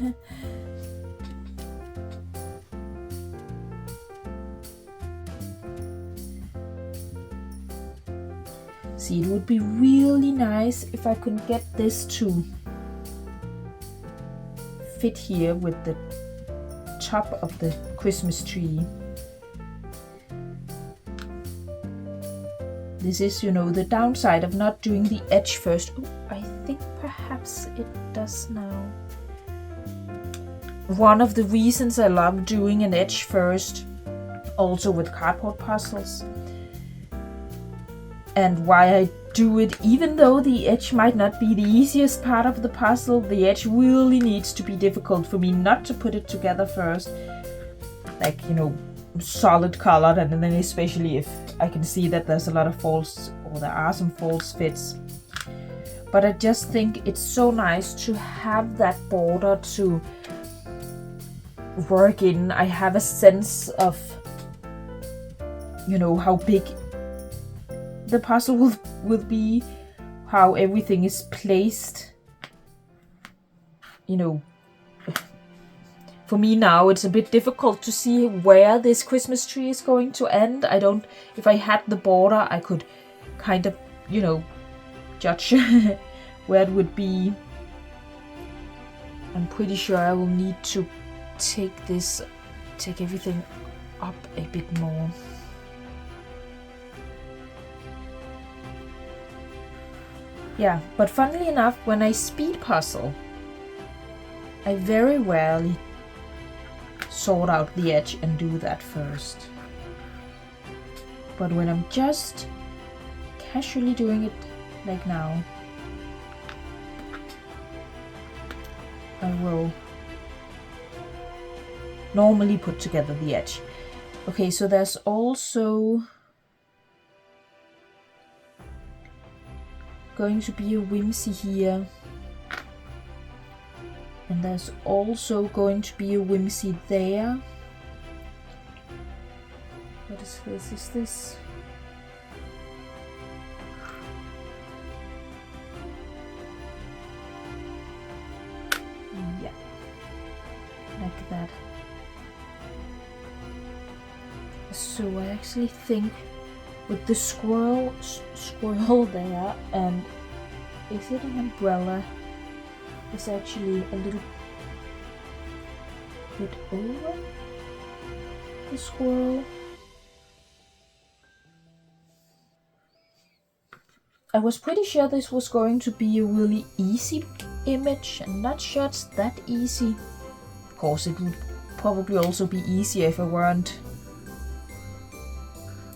See, it would be really nice if I could get this to fit here with the top of the Christmas tree. This is, you know, the downside of not doing the edge first. Oh, I think perhaps it does now. one of the reasons I love doing an edge first, also with cardboard puzzles, and why I do it even though the edge might not be the easiest part of the puzzle. The edge really needs to be difficult for me not to put it together first, like, you know, solid colored, and then especially if I can see that there's a lot of false, or there are some false fits. But I just think it's so nice to have that border to work in. I have a sense of, you know, how big the puzzle will be, how everything is placed. You know, for me now it's a bit difficult to see where this Christmas tree is going to end. If I had the border, I could kind of, you know, judge where it would be. I'm pretty sure I will need to take everything up a bit more. Yeah, but funnily enough, when I speed puzzle, I very rarely sort out the edge and do that first. But when I'm just casually doing it like now, I will normally put together the edge. Okay, so there's also going to be a whimsy here, and there's also going to be a whimsy there. What is this? Is this? Yeah, like that. So I actually think with the squirrel there, and is it an umbrella? It's actually a little bit over the squirrel. I was pretty sure this was going to be a really easy image. I'm not sure it's that easy. Of course, it would probably also be easier if I weren't,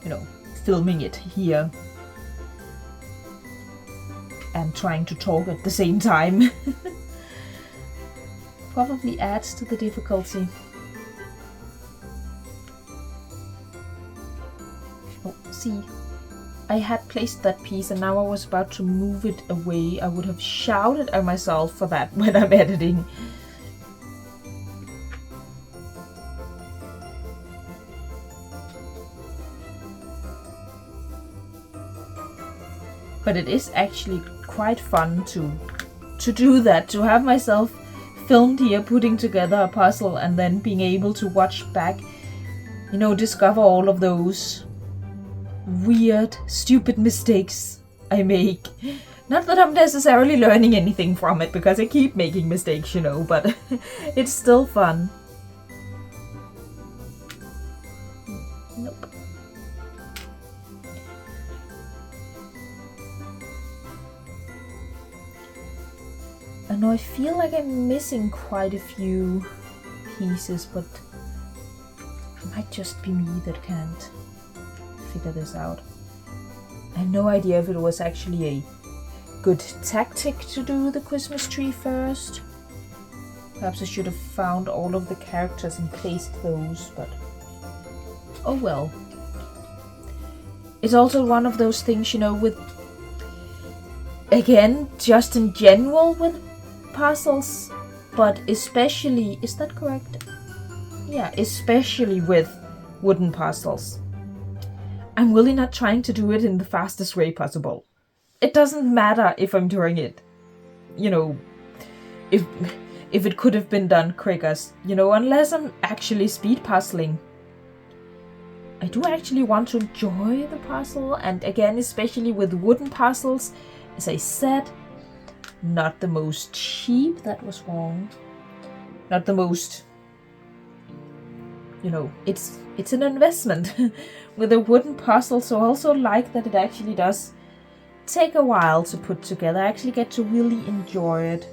you know, filming it here and trying to talk at the same time. Probably adds to the difficulty. Oh, see, I had placed that piece and now I was about to move it away. I would have shouted at myself for that when I'm editing. But it is actually quite fun to do that, to have myself filmed here putting together a puzzle and then being able to watch back, you know, discover all of those weird, stupid mistakes I make. Not that I'm necessarily learning anything from it, because I keep making mistakes, you know, but it's still fun. Nope. I know I feel like I'm missing quite a few pieces, but it might just be me that can't figure this out. I have no idea if it was actually a good tactic to do the Christmas tree first. Perhaps I should have found all of the characters and placed those, but oh well. It's also one of those things, you know, with, again, just in general with puzzles, but especially, is that correct? Yeah, especially with wooden puzzles. I'm really not trying to do it in the fastest way possible. It doesn't matter if I'm doing it, you know, if it could have been done quicker, you know, unless I'm actually speed puzzling. I do actually want to enjoy the puzzle, and again, especially with wooden puzzles, as I said, not the most cheap, that was wrong. Not the most, you know, it's an investment with a wooden puzzle, so I also like that it actually does take a while to put together. I actually get to really enjoy it.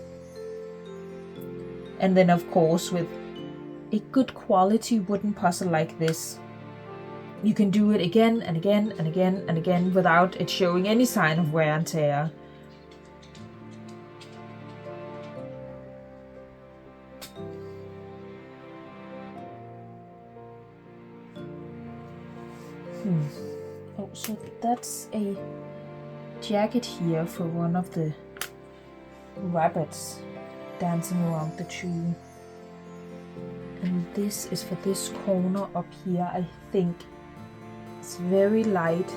And then of course with a good quality wooden puzzle like this, you can do it again and again and again and again without it showing any sign of wear and tear. Oh, so that's a jacket here for one of the rabbits dancing around the tree. And this is for this corner up here, I think. It's very light.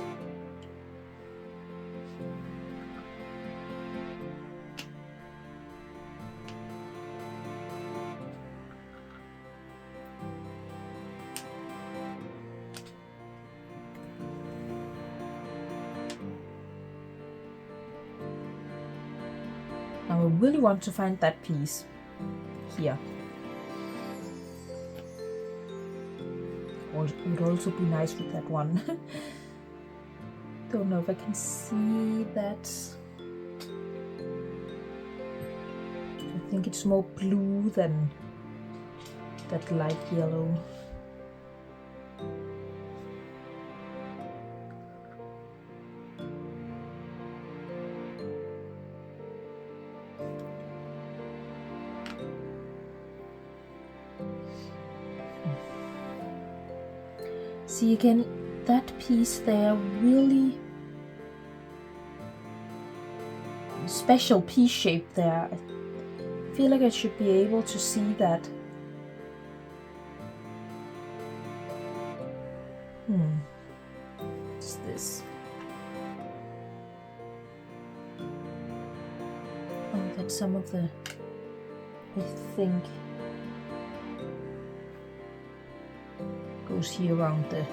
Now I really want to find that piece here. Or it would also be nice with that one. Don't know if I can see that. I think it's more blue than that light yellow. See again, that piece there, really special piece shape there. I feel like I should be able to see that. What's this? Oh, that's some of the, I think, goes here around the,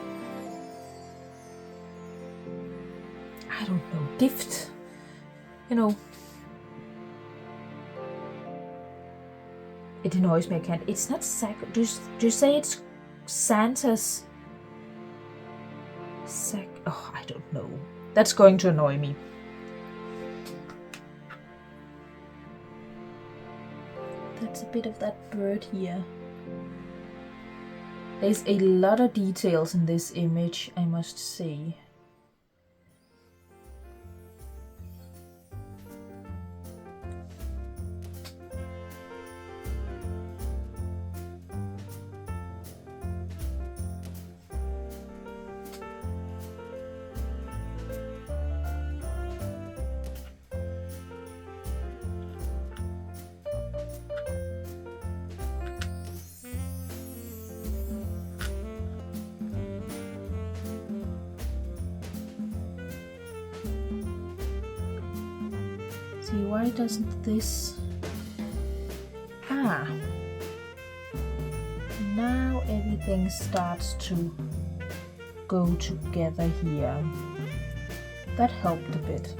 I don't know, gift, you know. It annoys me, I can't, it's not do you say it's Santa's oh, I don't know. That's going to annoy me. That's a bit of that bird here. There's a lot of details in this image, I must say. See, why doesn't this... Ah! Now everything starts to go together here. That helped a bit.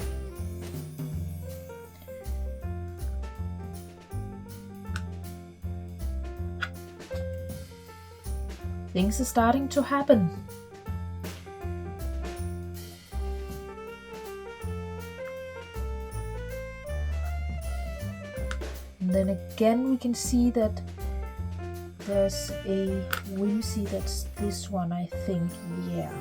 Things are starting to happen. And then again we can see that there's a whimsy, that's this one, I think, yeah.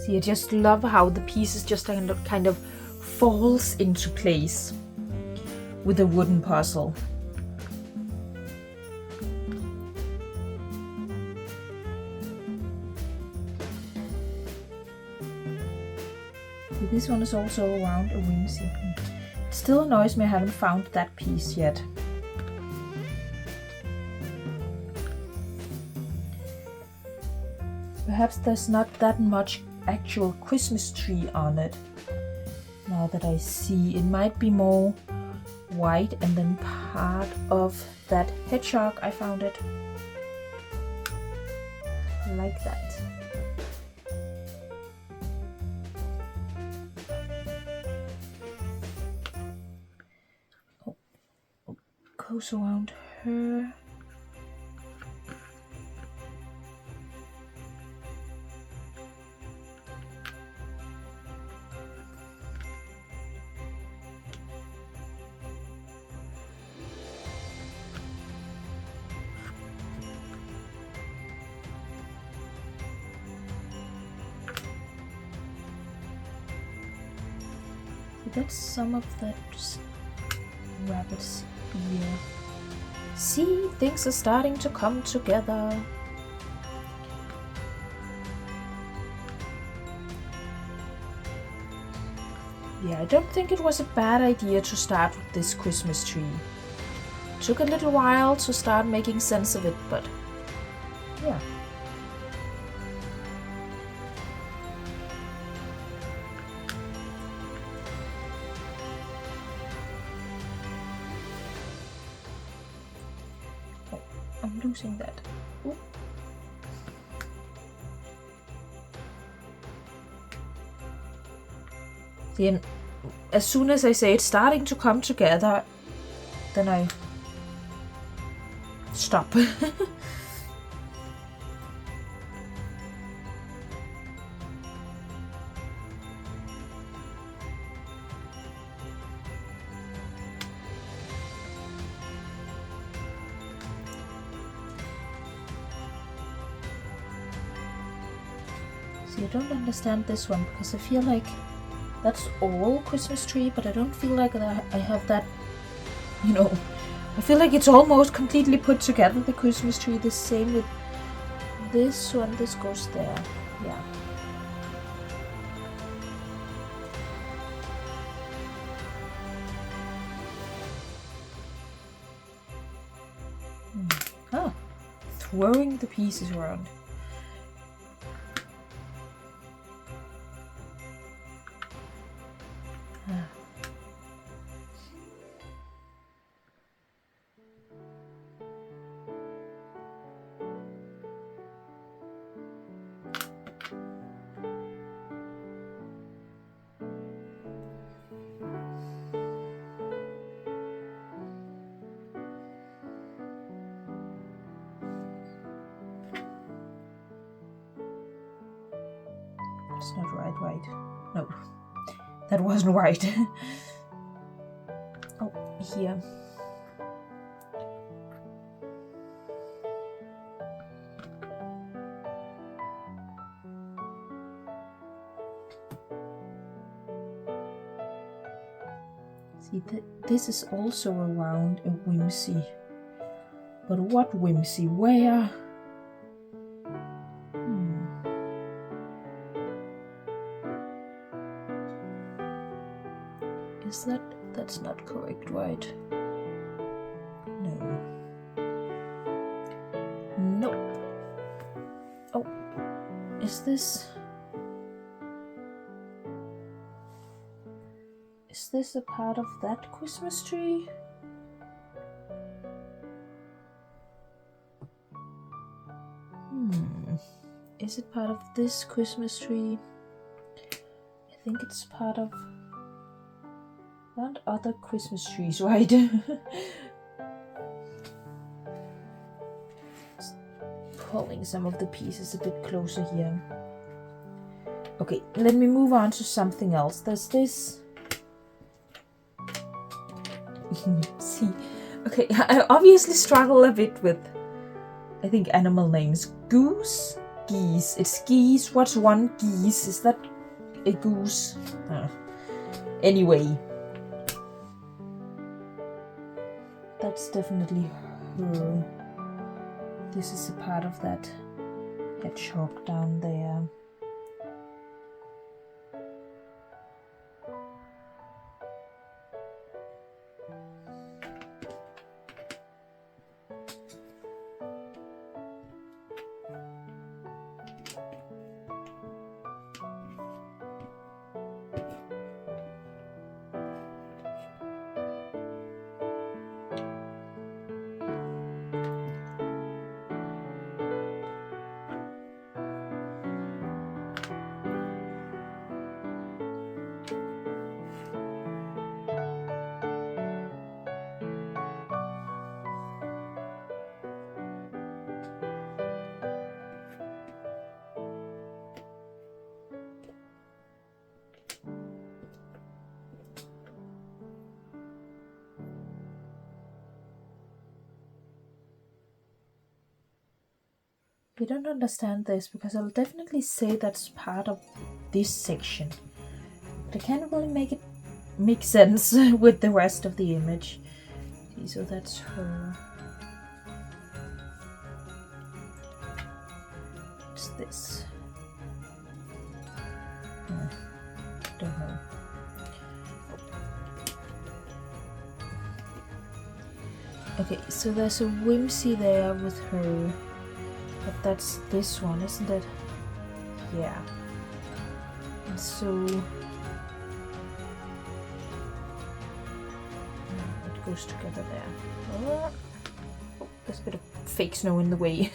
See, I just love how the pieces just kind of falls into place with a wooden puzzle. This one is also around a whimsy. It still annoys me I haven't found that piece yet. Perhaps there's not that much actual Christmas tree on it. Now that I see, it might be more white and then part of that hedgehog. I found it like that. goes around her. That's some of that rabbit's ear. See, things are starting to come together. Yeah, I don't think it was a bad idea to start with this Christmas tree. Took a little while to start making sense of it, but yeah. I'm losing that. Ooh. Then, as soon as I say it's starting to come together, then I stop. I don't understand this one because I feel like that's all Christmas tree, but I don't feel like that I have that, you know, I feel like it's almost completely put together, the Christmas tree. The same with this one, this goes there, yeah. Ah, throwing the pieces around. It's not right. No, that wasn't right. Oh, here. See, this is also around a whimsy. But what whimsy? Where? Is that's not correct, right? No. Nope. Oh, is this a part of that Christmas tree? Is it part of this Christmas tree? I think it's part of not other Christmas trees, right? Pulling some of the pieces a bit closer here. Okay, let me move on to something else. There's this. See, okay, I obviously struggle a bit with, I think, animal names. Goose, geese. It's geese. What's one geese? Is that a goose? Anyway. That's definitely her. This is a part of that hedgehog down there. We don't understand this because I'll definitely say that's part of this section. But I can't really make sense with the rest of the image. Okay, so that's her. What's this? Don't know. Okay, so there's a whimsy there with her. But that's this one, isn't it? Yeah. And so it goes together there. Oh, there's a bit of fake snow in the way.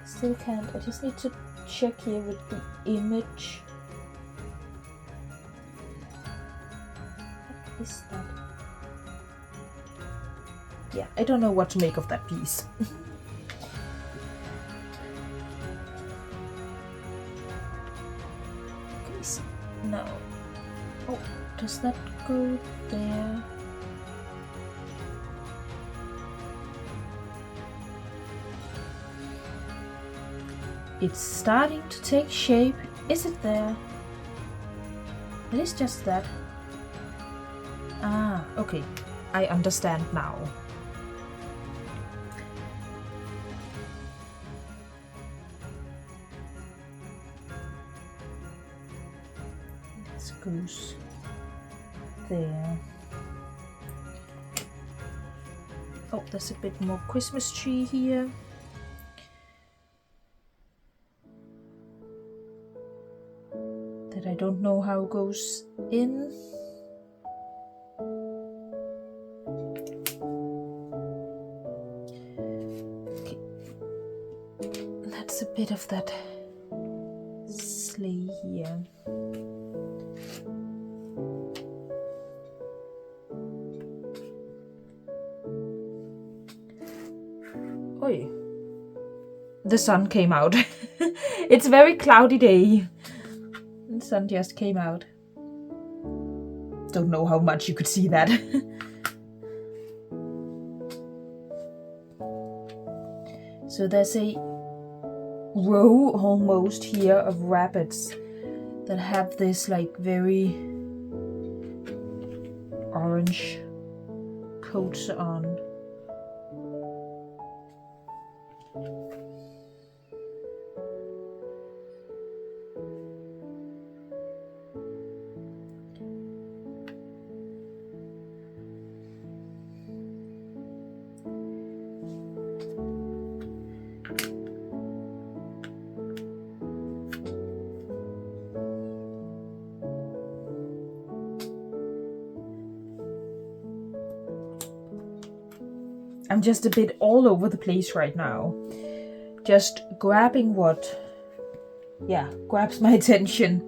Still can't. I just need to check here with the image. What is that? Yeah, I don't know what to make of that piece. Okay, so now. Oh, does that go there? It's starting to take shape. Is it there? It is just that. Ah, okay. I understand now. This goes there. Oh, there's a bit more Christmas tree here. That I don't know how it goes in. Okay. That's a bit of that sleigh here. Oi. The sun came out. It's a very cloudy day. The sun just came out. Don't know how much you could see that. So there's a row almost here of rabbits that have this like very orange coats on. I'm just a bit all over the place right now. Just grabbing what, grabs my attention.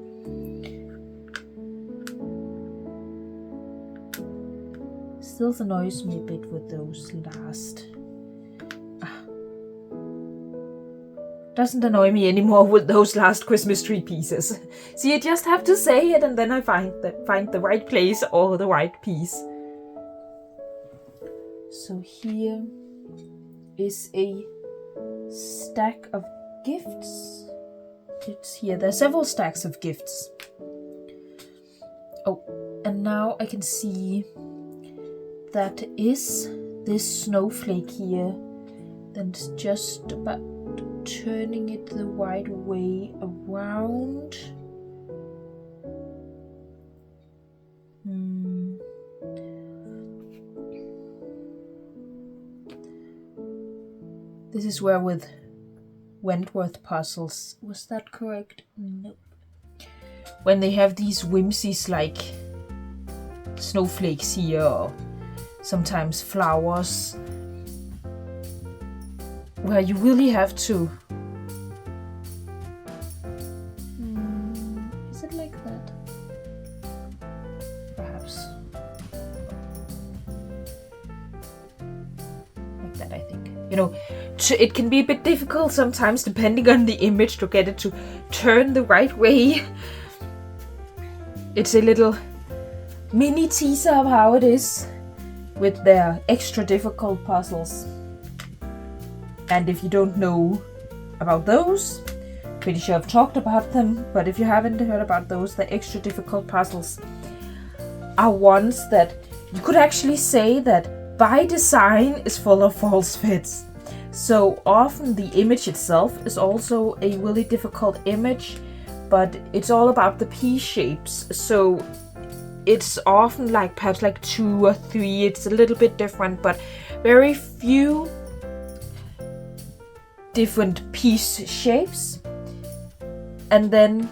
Still annoys me a bit with those last. Doesn't annoy me anymore with those last Christmas tree pieces. See, you just have to say it and then I find the right place or the right piece. So here is a stack of gifts. It's here. There are several stacks of gifts. Oh, and now I can see that is this snowflake here. Then it's just about turning it the right way around. This is where with Wentworth puzzles, was that correct? Nope. When they have these whimsies like snowflakes here, or sometimes flowers, where you really have to. Is it like that? Perhaps. Like that, I think. You know, it can be a bit difficult sometimes depending on the image to get it to turn the right way. It's a little mini teaser of how it is with their extra difficult puzzles. And if you don't know about those, pretty sure I've talked about them, but if you haven't heard about those, the extra difficult puzzles are ones that you could actually say that by design is full of false fits. So often the image itself is also a really difficult image, but it's all about the piece shapes. So it's often like perhaps like 2 or 3. It's a little bit different, but very few different piece shapes. And then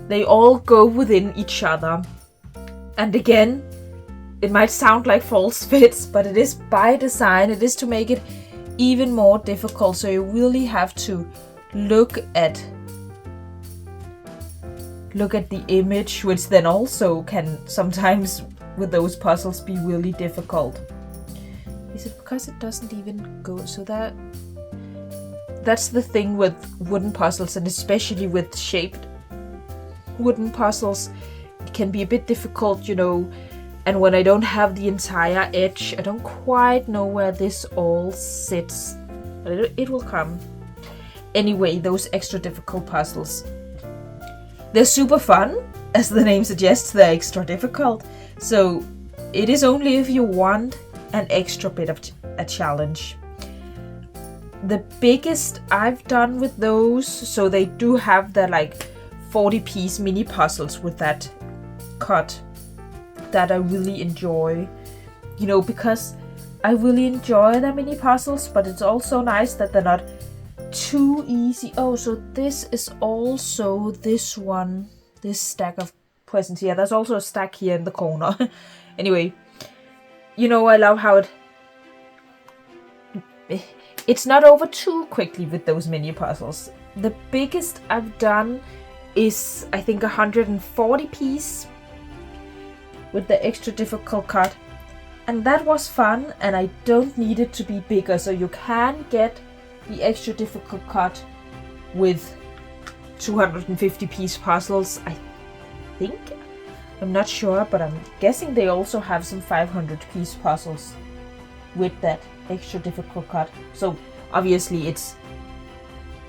they all go within each other. And again, it might sound like false fits, but it is by design. It is to make it even more difficult. So you really have to look at the image, which then also can sometimes with those puzzles be really difficult. Is it because it doesn't even go? So that's the thing with wooden puzzles, and especially with shaped wooden puzzles, it can be a bit difficult, you know. And when I don't have the entire edge, I don't quite know where this all sits. But it will come. Anyway, those extra difficult puzzles. They're super fun, as the name suggests, they're extra difficult. So it is only if you want an extra bit of a challenge. The biggest I've done with those, so they do have the like 40-piece mini puzzles with that cut that I really enjoy. You know, because I really enjoy the mini puzzles, but it's also nice that they're not too easy. Oh, so this is also this one, this stack of presents. Yeah, there's also a stack here in the corner. Anyway, you know, I love how it's not over too quickly with those mini puzzles. The biggest I've done is, I think, 140 piece with the extra difficult cut. And that was fun, and I don't need it to be bigger. So you can get the extra difficult cut with 250 piece puzzles, I think. I'm not sure, but I'm guessing they also have some 500 piece puzzles with that extra difficult cut. So obviously it's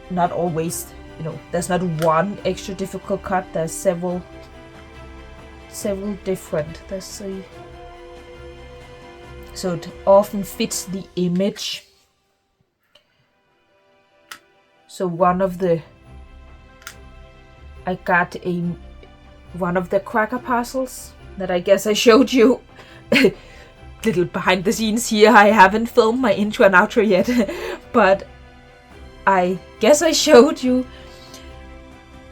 not always, you know, there's not one extra difficult cut, there's several different. Let's see. So it often fits the image. So one of the cracker puzzles that I guess I showed you. Little behind the scenes here, I haven't filmed my intro and outro yet, but I guess I showed you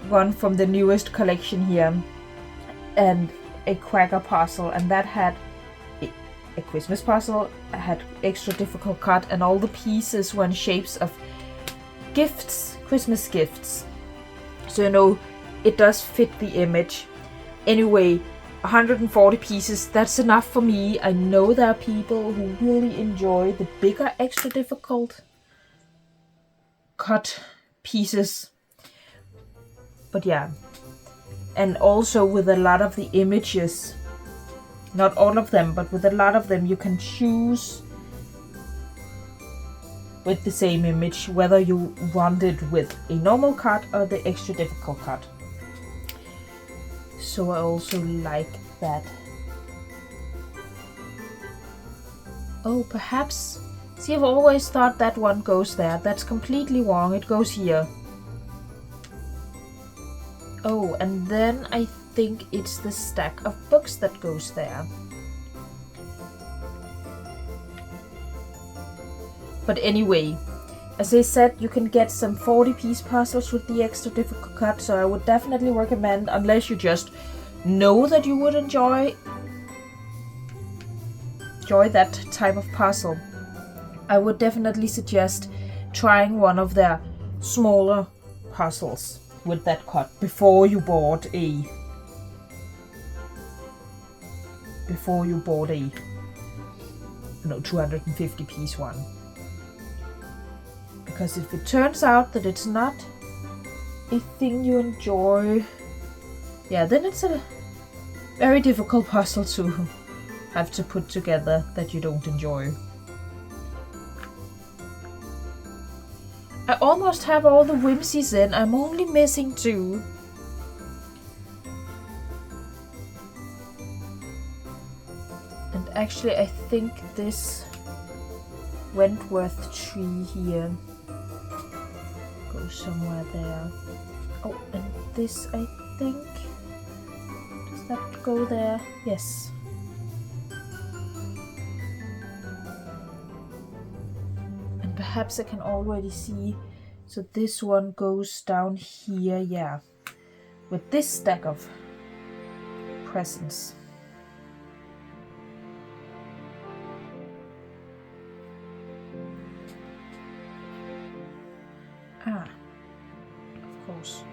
one from the newest collection here, and a cracker puzzle, and that had a Christmas puzzle, had extra difficult cut, and all the pieces were in shapes of gifts, Christmas gifts. So, you know, it does fit the image. Anyway, 140 pieces, that's enough for me. I know there are people who really enjoy the bigger extra difficult cut pieces. But yeah, and also with a lot of the images, not all of them, but with a lot of them you can choose with the same image whether you want it with a normal cut or the extra difficult cut. So I also like that. Oh, perhaps. See, I've always thought that one goes there. That's completely wrong. It goes here. Oh, and then I think it's the stack of books that goes there. But anyway, as I said, you can get some 40-piece puzzles with the extra difficult cut, so I would definitely recommend, unless you just know that you would enjoy that type of puzzle, I would definitely suggest trying one of their smaller puzzles with that cut before you bought a 250 piece one. Because if it turns out that it's not a thing you enjoy, yeah, then it's a very difficult puzzle have to put together that you don't enjoy. I almost have all the whimsies in. I'm only missing 2. And actually I think this Wentworth tree here goes somewhere there. Oh, and this I think, does that go there? Yes. And perhaps I can already see, so this one goes down here, yeah, with this stack of presents. Ah, of course.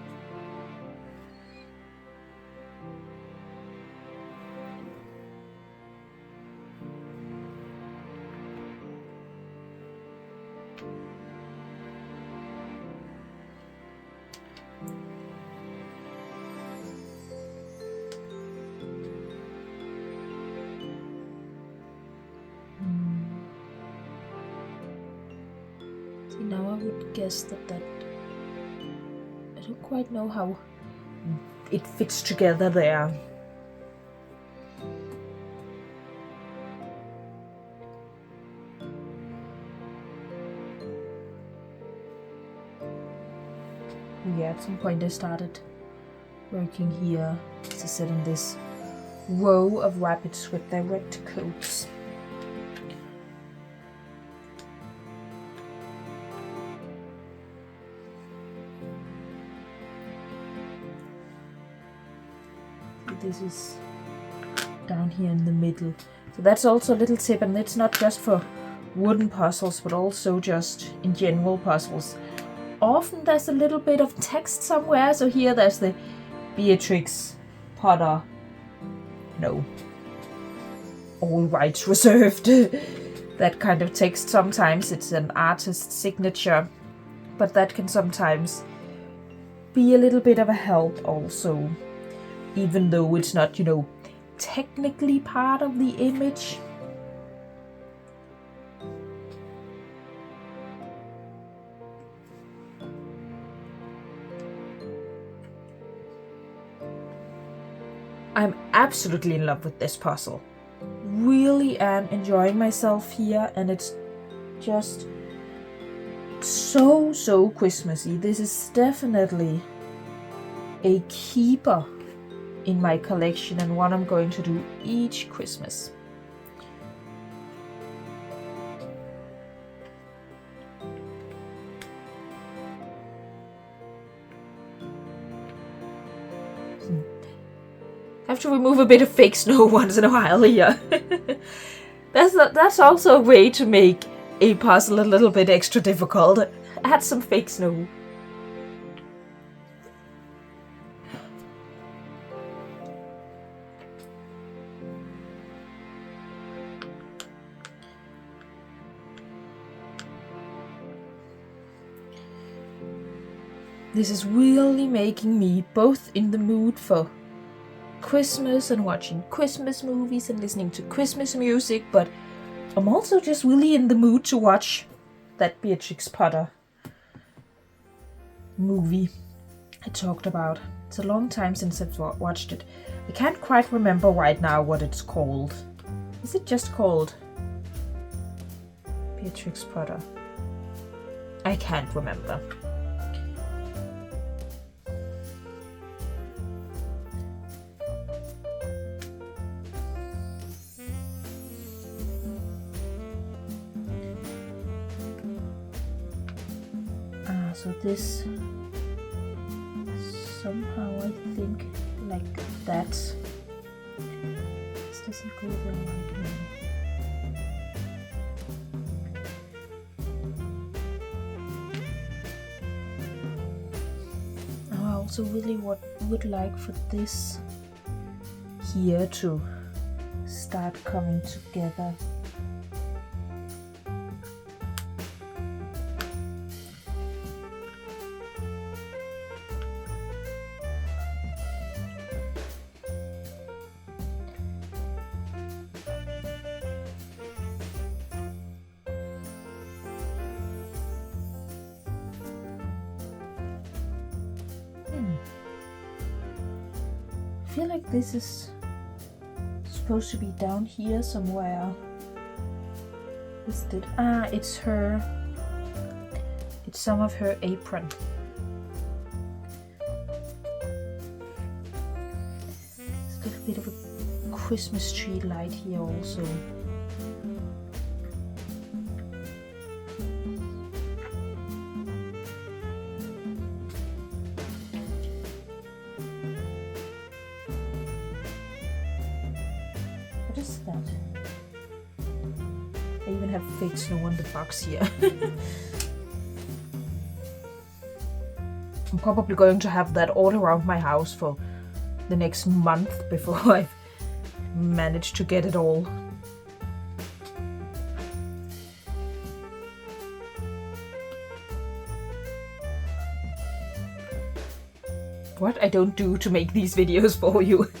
See, now I would guess that I don't quite know how it fits together there. Yeah, at some point I started working here, as I said, in this row of rabbits with their red coats. This is down here in the middle. So that's also a little tip, and it's not just for wooden puzzles, but also just in general puzzles. Often there's a little bit of text somewhere. So here there's the Beatrix Potter, all rights reserved. That kind of text. Sometimes it's an artist's signature, but that can sometimes be a little bit of a help also, even though it's not, technically part of the image. I'm absolutely in love with this puzzle. Really am enjoying myself here, and it's just so Christmassy. This is definitely a keeper in my collection, and one I'm going to do each Christmas. I have to remove a bit of fake snow once in a while here. That's also a way to make a puzzle a little bit extra difficult. Add some fake snow. This is really making me both in the mood for Christmas and watching Christmas movies and listening to Christmas music, but I'm also just really in the mood to watch that Beatrix Potter movie I talked about. It's a long time since I've watched it. I can't quite remember right now what it's called. Is it just called Beatrix Potter? I can't remember. So this somehow, I think, like that. This doesn't go the right way. Now I also really would like for this here to start coming together. I feel like this is supposed to be down here somewhere. It's her. It's some of her apron. It's got a bit of a Christmas tree light here also. What is that? I even have fake snow on the box here. I'm probably going to have that all around my house for the next month before I've managed to get it all. What I don't do to make these videos for you.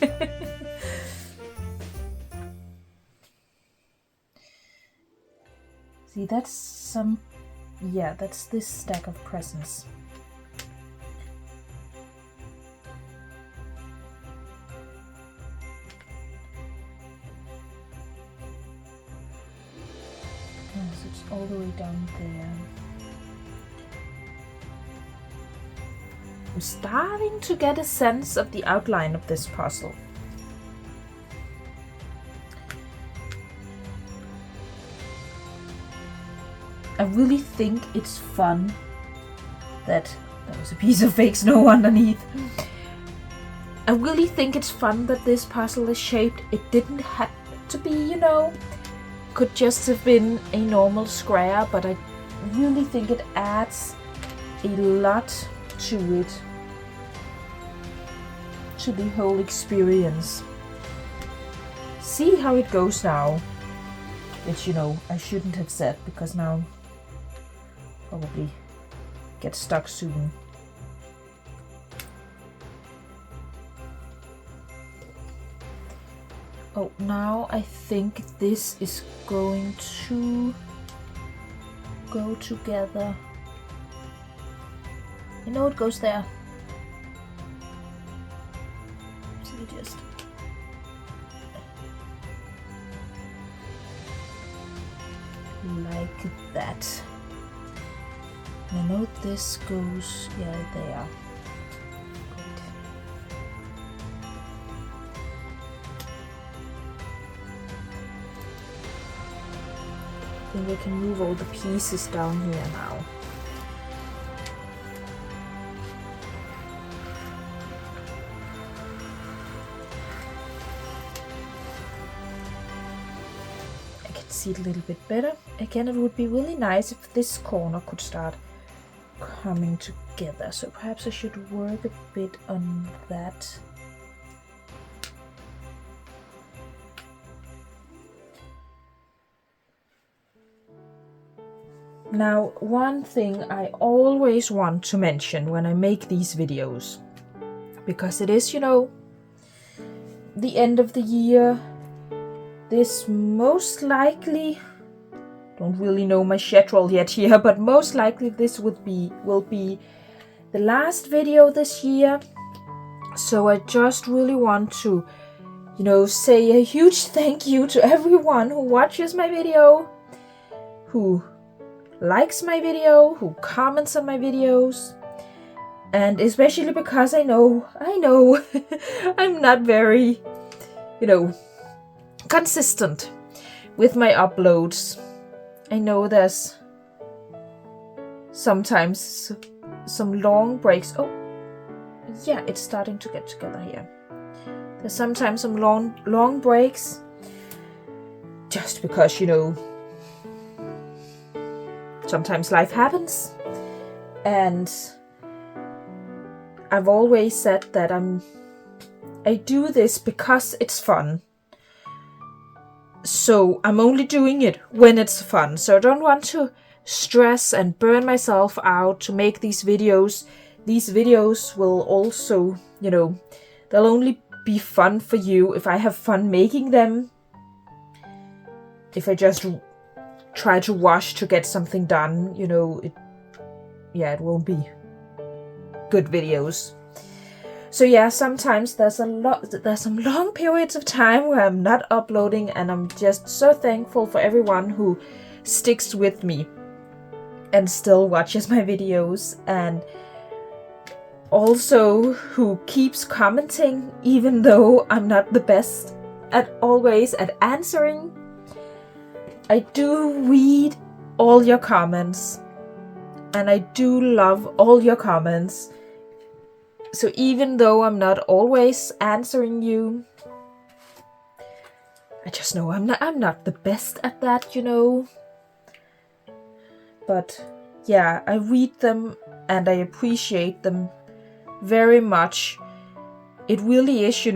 See, that's that's this stack of presents. So it's all the way down there. I'm starting to get a sense of the outline of this puzzle. I really think it's fun that there was a piece of fake snow underneath. I really think it's fun that this puzzle is shaped. It didn't have to be, you know, could just have been a normal square, but I really think it adds a lot to it, to the whole experience. See how it goes now, which, you know, I shouldn't have said, because now probably get stuck soon. Oh, now I think this is going to go together. You know, it goes there. So you just like that. I know this goes, yeah, there. Good. I think we can move all the pieces down here now. I can see it a little bit better. Again, it would be really nice if this corner could start coming together, so perhaps I should work a bit on that. Now, one thing I always want to mention when I make these videos, because it is, you know, the end of the year, this most likely, don't really know my schedule yet here, but most likely this will be the last video this year. So I just really want to, you know, say a huge thank you to everyone who watches my video, who likes my video, who comments on my videos, and especially because I know I'm not very, you know, consistent with my uploads. I know there's sometimes some long breaks. Oh, yeah, it's starting to get together here. There's sometimes some long breaks, just because, you know, sometimes life happens, and I've always said that I do this because it's fun. So I'm only doing it when it's fun. So I don't want to stress and burn myself out to make these videos. These videos will also, you know, they'll only be fun for you if I have fun making them. If I just try to rush to get something done, you know, it won't be good videos. So yeah, sometimes there's some long periods of time where I'm not uploading, and I'm just so thankful for everyone who sticks with me and still watches my videos, and also who keeps commenting even though I'm not the best always at answering. I do read all your comments, and I do love all your comments. So even though I'm not always answering you, I just know I'm not the best at that, But yeah, I read them and I appreciate them very much. It really is,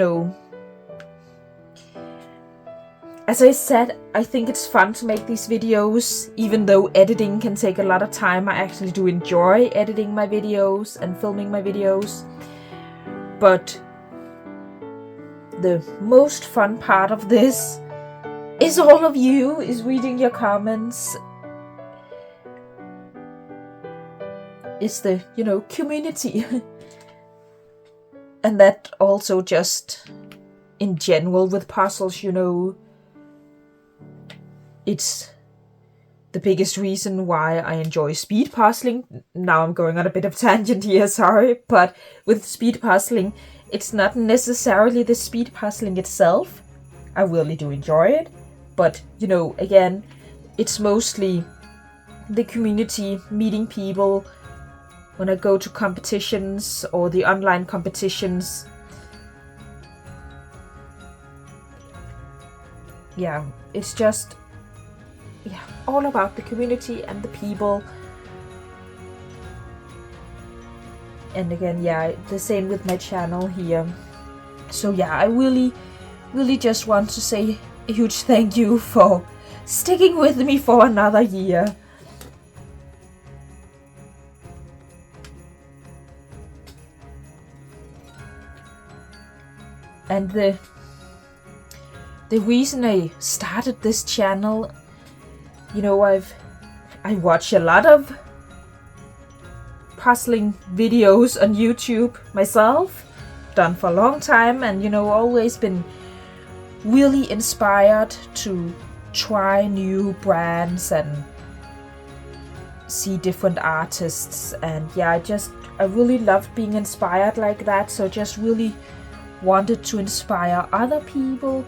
As I said, I think it's fun to make these videos, even though editing can take a lot of time. I actually do enjoy editing my videos and filming my videos. But the most fun part of this is all of you, is reading your comments. It's the, community. And that also just in general with puzzles, it's the biggest reason why I enjoy speed puzzling. Now I'm going on a bit of tangent here, sorry, but with speed puzzling, it's not necessarily the speed puzzling itself. I really do enjoy it, but again, it's mostly the community, meeting people when I go to competitions or the online competitions. Yeah, it's just all about the community and the people. And again, the same with my channel here. So I really, really just want to say a huge thank you for sticking with me for another year. And the reason I started this channel, I watch a lot of puzzling videos on YouTube myself, done for a long time, and always been really inspired to try new brands and see different artists. And I really loved being inspired like that, so just really wanted to inspire other people.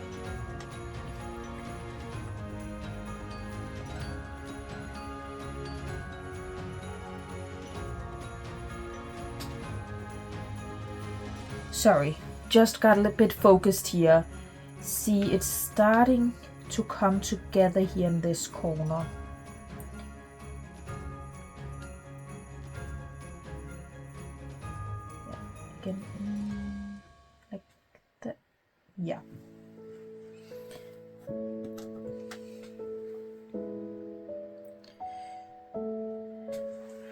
Sorry, just got a little bit focused here. See, it's starting to come together here in this corner. Again, like that. Yeah.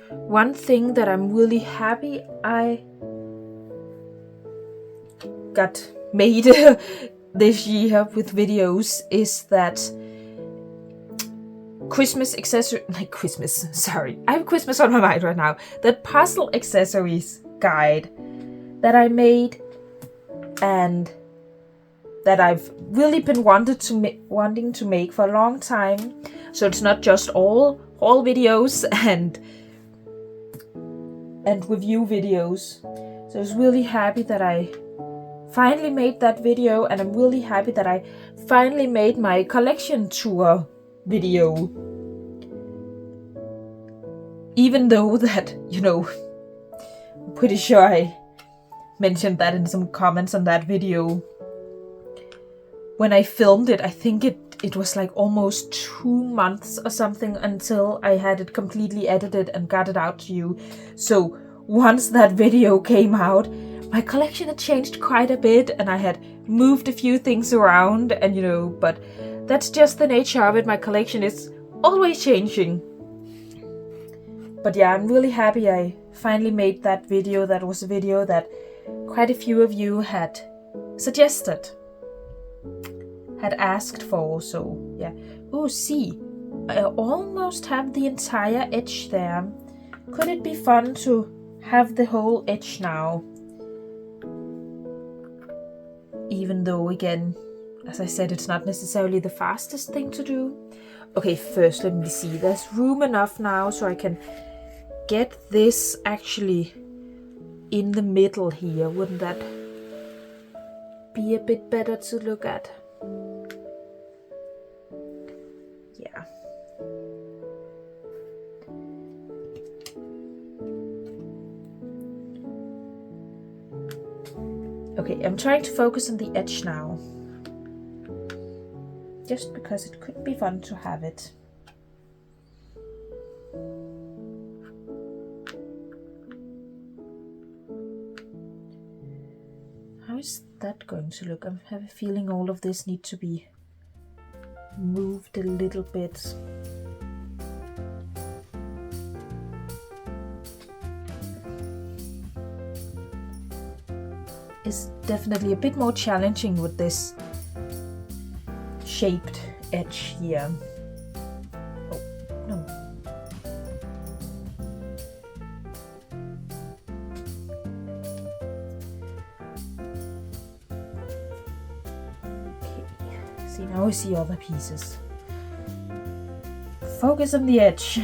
One thing that I'm really happy I got made this year with videos is that Christmas accessory, like Christmas, sorry, I have Christmas on my mind right now. That puzzle accessories guide that I made and that I've really been wanting to make for a long time. So it's not just all videos and review videos. So I was really happy that I finally made that video, and I'm really happy that I finally made my collection tour video. Even though that, I'm pretty sure I mentioned that in some comments on that video. When I filmed it, I think it was like almost 2 months or something until I had it completely edited and got it out to you. So once that video came out, my collection had changed quite a bit, and I had moved a few things around, and but that's just the nature of it. My collection is always changing. But I'm really happy I finally made that video. That was a video that quite a few of you had suggested, had asked for. So oh, see, I almost have the entire edge there. Could it be fun to have the whole edge now? even though, again, as I said, it's not necessarily the fastest thing to do. Okay, first let me see. There's room enough now so I can get this actually in the middle here. Wouldn't that be a bit better to look at? Yeah. Okay, I'm trying to focus on the edge now. Just because it could be fun to have it. How is that going to look? I have a feeling all of this needs to be moved a little bit. It's definitely a bit more challenging with this shaped edge here. Oh, no. Okay, see, now we see other pieces. Focus on the edge.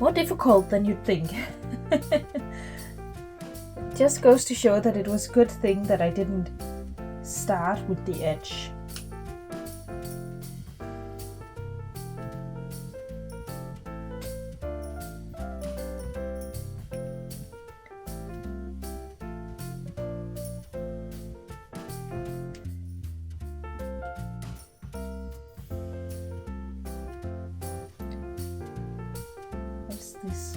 More difficult than you'd think. Just goes to show that it was a good thing that I didn't start with the edge. This.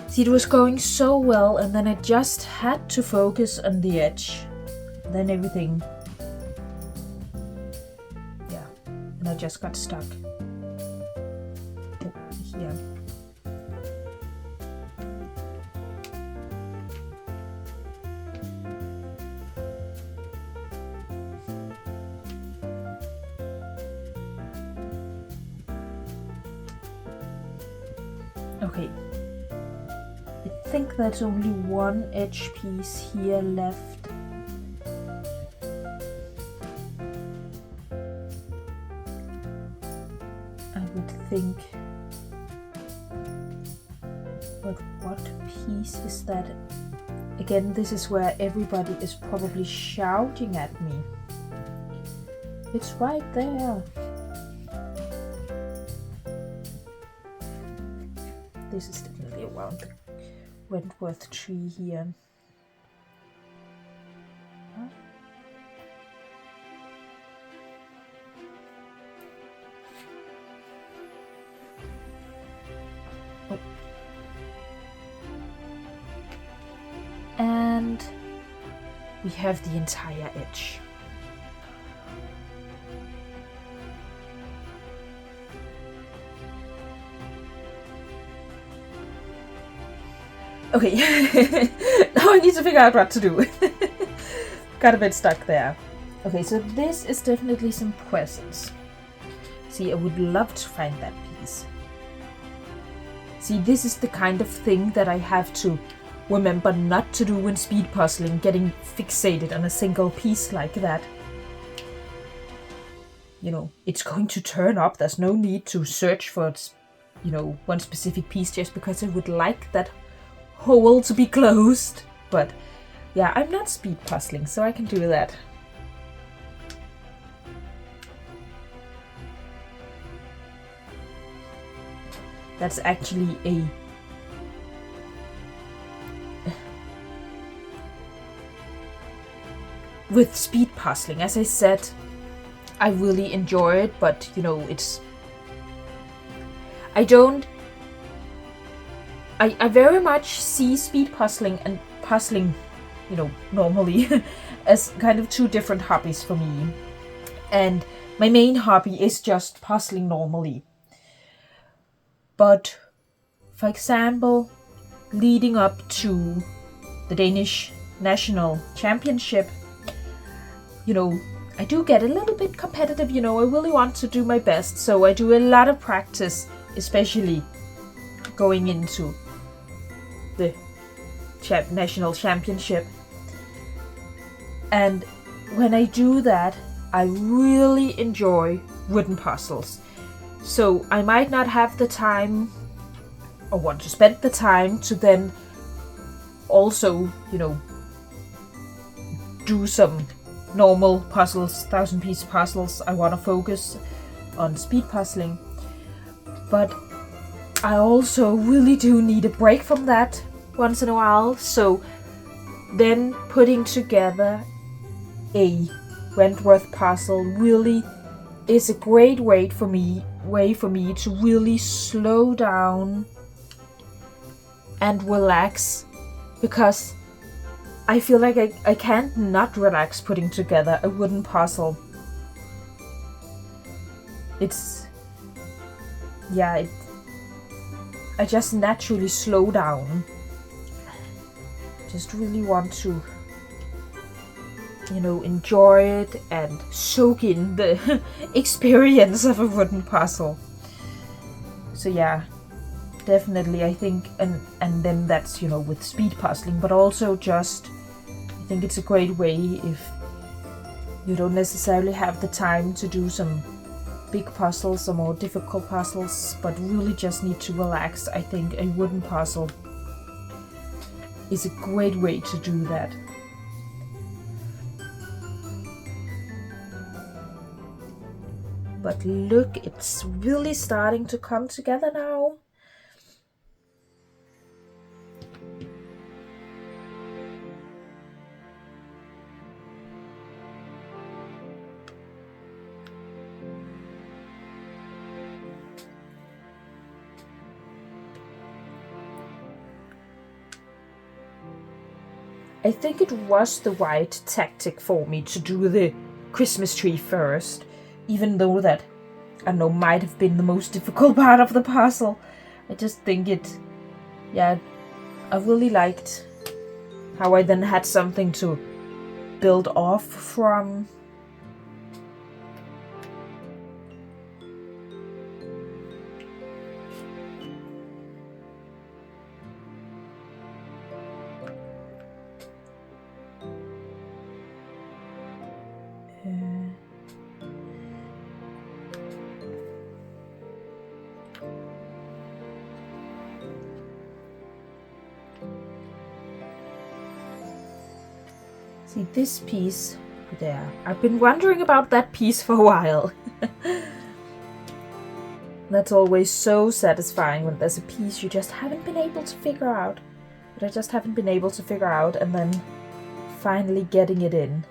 See, it was going so well, and then I just had to focus on the edge. Then everything, yeah, and I just got stuck here. Okay, I think there's only one edge piece here left. I would think, but what piece is that? Again, this is where everybody is probably shouting at me. It's right there. This is definitely around the Wentworth tree here. Huh? Oh. And we have the entire edge. Okay, now I need to figure out what to do. Got a bit stuck there. Okay, so this is definitely some presents. See, I would love to find that piece. See, this is the kind of thing that I have to remember not to do when speed puzzling, getting fixated on a single piece like that. You know, it's going to turn up. There's no need to search for, you know, one specific piece just because I would like that hole to be closed. But yeah, I'm not speed puzzling, so I can do that. That's actually a with speed puzzling, as I said, I really enjoy it, but you know, I very much see speed puzzling and puzzling, you know, normally as kind of two different hobbies for me. And my main hobby is just puzzling normally. But For example, leading up to the Danish National Championship, I do get a little bit competitive, I really want to do my best, so I do a lot of practice, especially going into the National Championship. And when I do that, I really enjoy wooden puzzles. So I might not have the time or want to spend the time to then also, do some normal puzzles, 1,000-piece puzzles. I want to focus on speed puzzling. But I also really do need a break from that once in a while. So then putting together a Wentworth puzzle really is a great way for me to really slow down and relax, because I feel like I can't not relax putting together a wooden puzzle. I just naturally slow down. Just really want to, enjoy it and soak in the experience of a wooden puzzle. So yeah, definitely I think, and then that's, with speed puzzling, but also just, I think it's a great way if you don't necessarily have the time to do some big puzzles or more difficult puzzles, but really just need to relax. I think a wooden puzzle is a great way to do that. But look, it's really starting to come together now. I think it was the right tactic for me to do the Christmas tree first, even though that, I don't know, might have been the most difficult part of the puzzle. I just think I really liked how I then had something to build off from. See this piece there. I've been wondering about that piece for a while. That's always so satisfying when there's a piece you just haven't been able to figure out. But I just haven't been able to figure out, and then finally getting it in.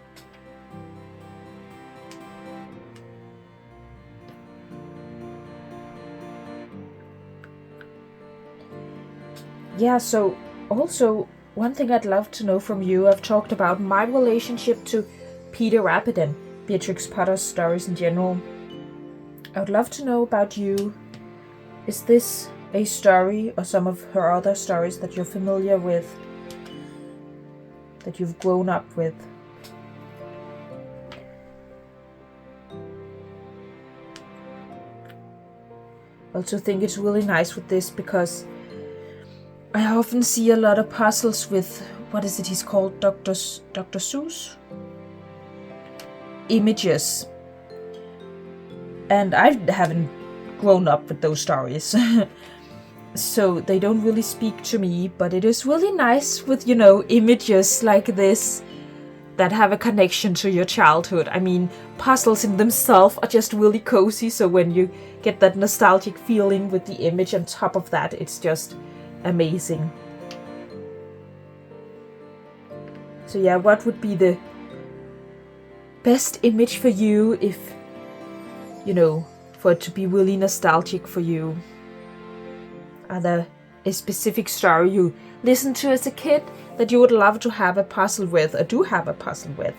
Yeah, so also one thing I'd love to know from you, I've talked about my relationship to Peter Rabbit and Beatrix Potter's stories in general. I would love to know about you. Is this a story or some of her other stories that you're familiar with, that you've grown up with? I also think it's really nice with this because I often see a lot of puzzles with, what is it he's called, Dr. Seuss? Images. And I haven't grown up with those stories. So they don't really speak to me, but it is really nice with, images like this that have a connection to your childhood. I mean, puzzles in themselves are just really cozy, so when you get that nostalgic feeling with the image on top of that, it's just amazing. So yeah, what would be the best image for you if, for it to be really nostalgic for you? Are there a specific story you listened to as a kid that you would love to have a puzzle with, or do have a puzzle with?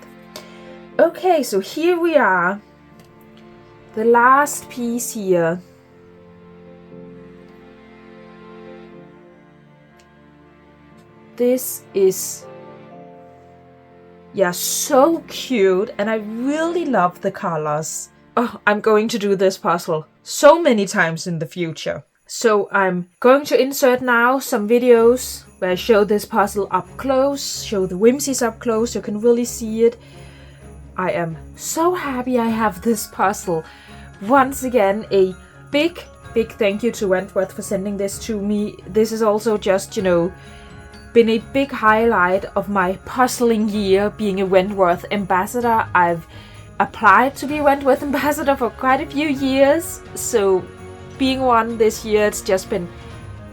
Okay, so here we are. The last piece here. this is, yeah, so cute, and I really love the colors. Oh, I'm going to do this puzzle so many times in the future. So I'm going to insert now some videos where I show this puzzle up close, show the whimsies up close, so you can really see it. I am so happy I have this puzzle. Once again, a big thank you to Wentworth for sending this to me. This is also just, been a big highlight of my puzzling year being a Wentworth ambassador. I've applied to be a Wentworth ambassador for quite a few years, so being one this year, it's just been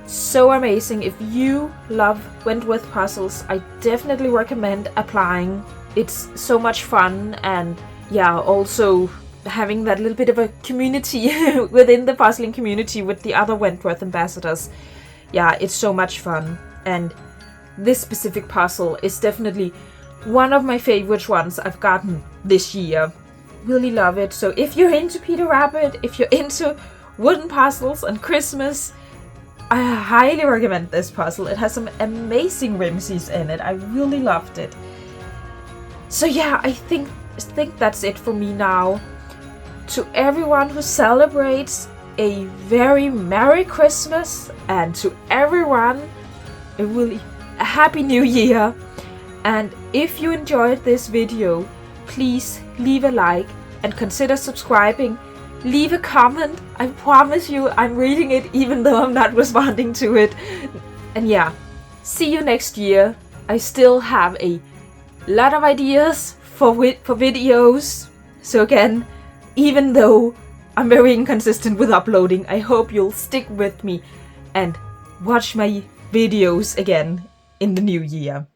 so amazing. If you love Wentworth puzzles, I definitely recommend applying. It's so much fun, and yeah, also having that little bit of a community within the puzzling community with the other Wentworth ambassadors. Yeah, it's so much fun, and this specific puzzle is definitely one of my favorite ones I've gotten this year. Really love it. So if you're into Peter Rabbit, if you're into wooden puzzles and Christmas, I highly recommend this puzzle. It has some amazing whimsies in it. I really loved it. So yeah, I think that's it for me now. To everyone who celebrates, a very Merry Christmas, and to everyone, a really Happy New Year. And if you enjoyed this video, please leave a like and consider subscribing. Leave a comment. I promise you I'm reading it even though I'm not responding to it. And yeah, see you next year. I still have a lot of ideas for videos. So again, even though I'm very inconsistent with uploading, I hope you'll stick with me and watch my videos again in the new year.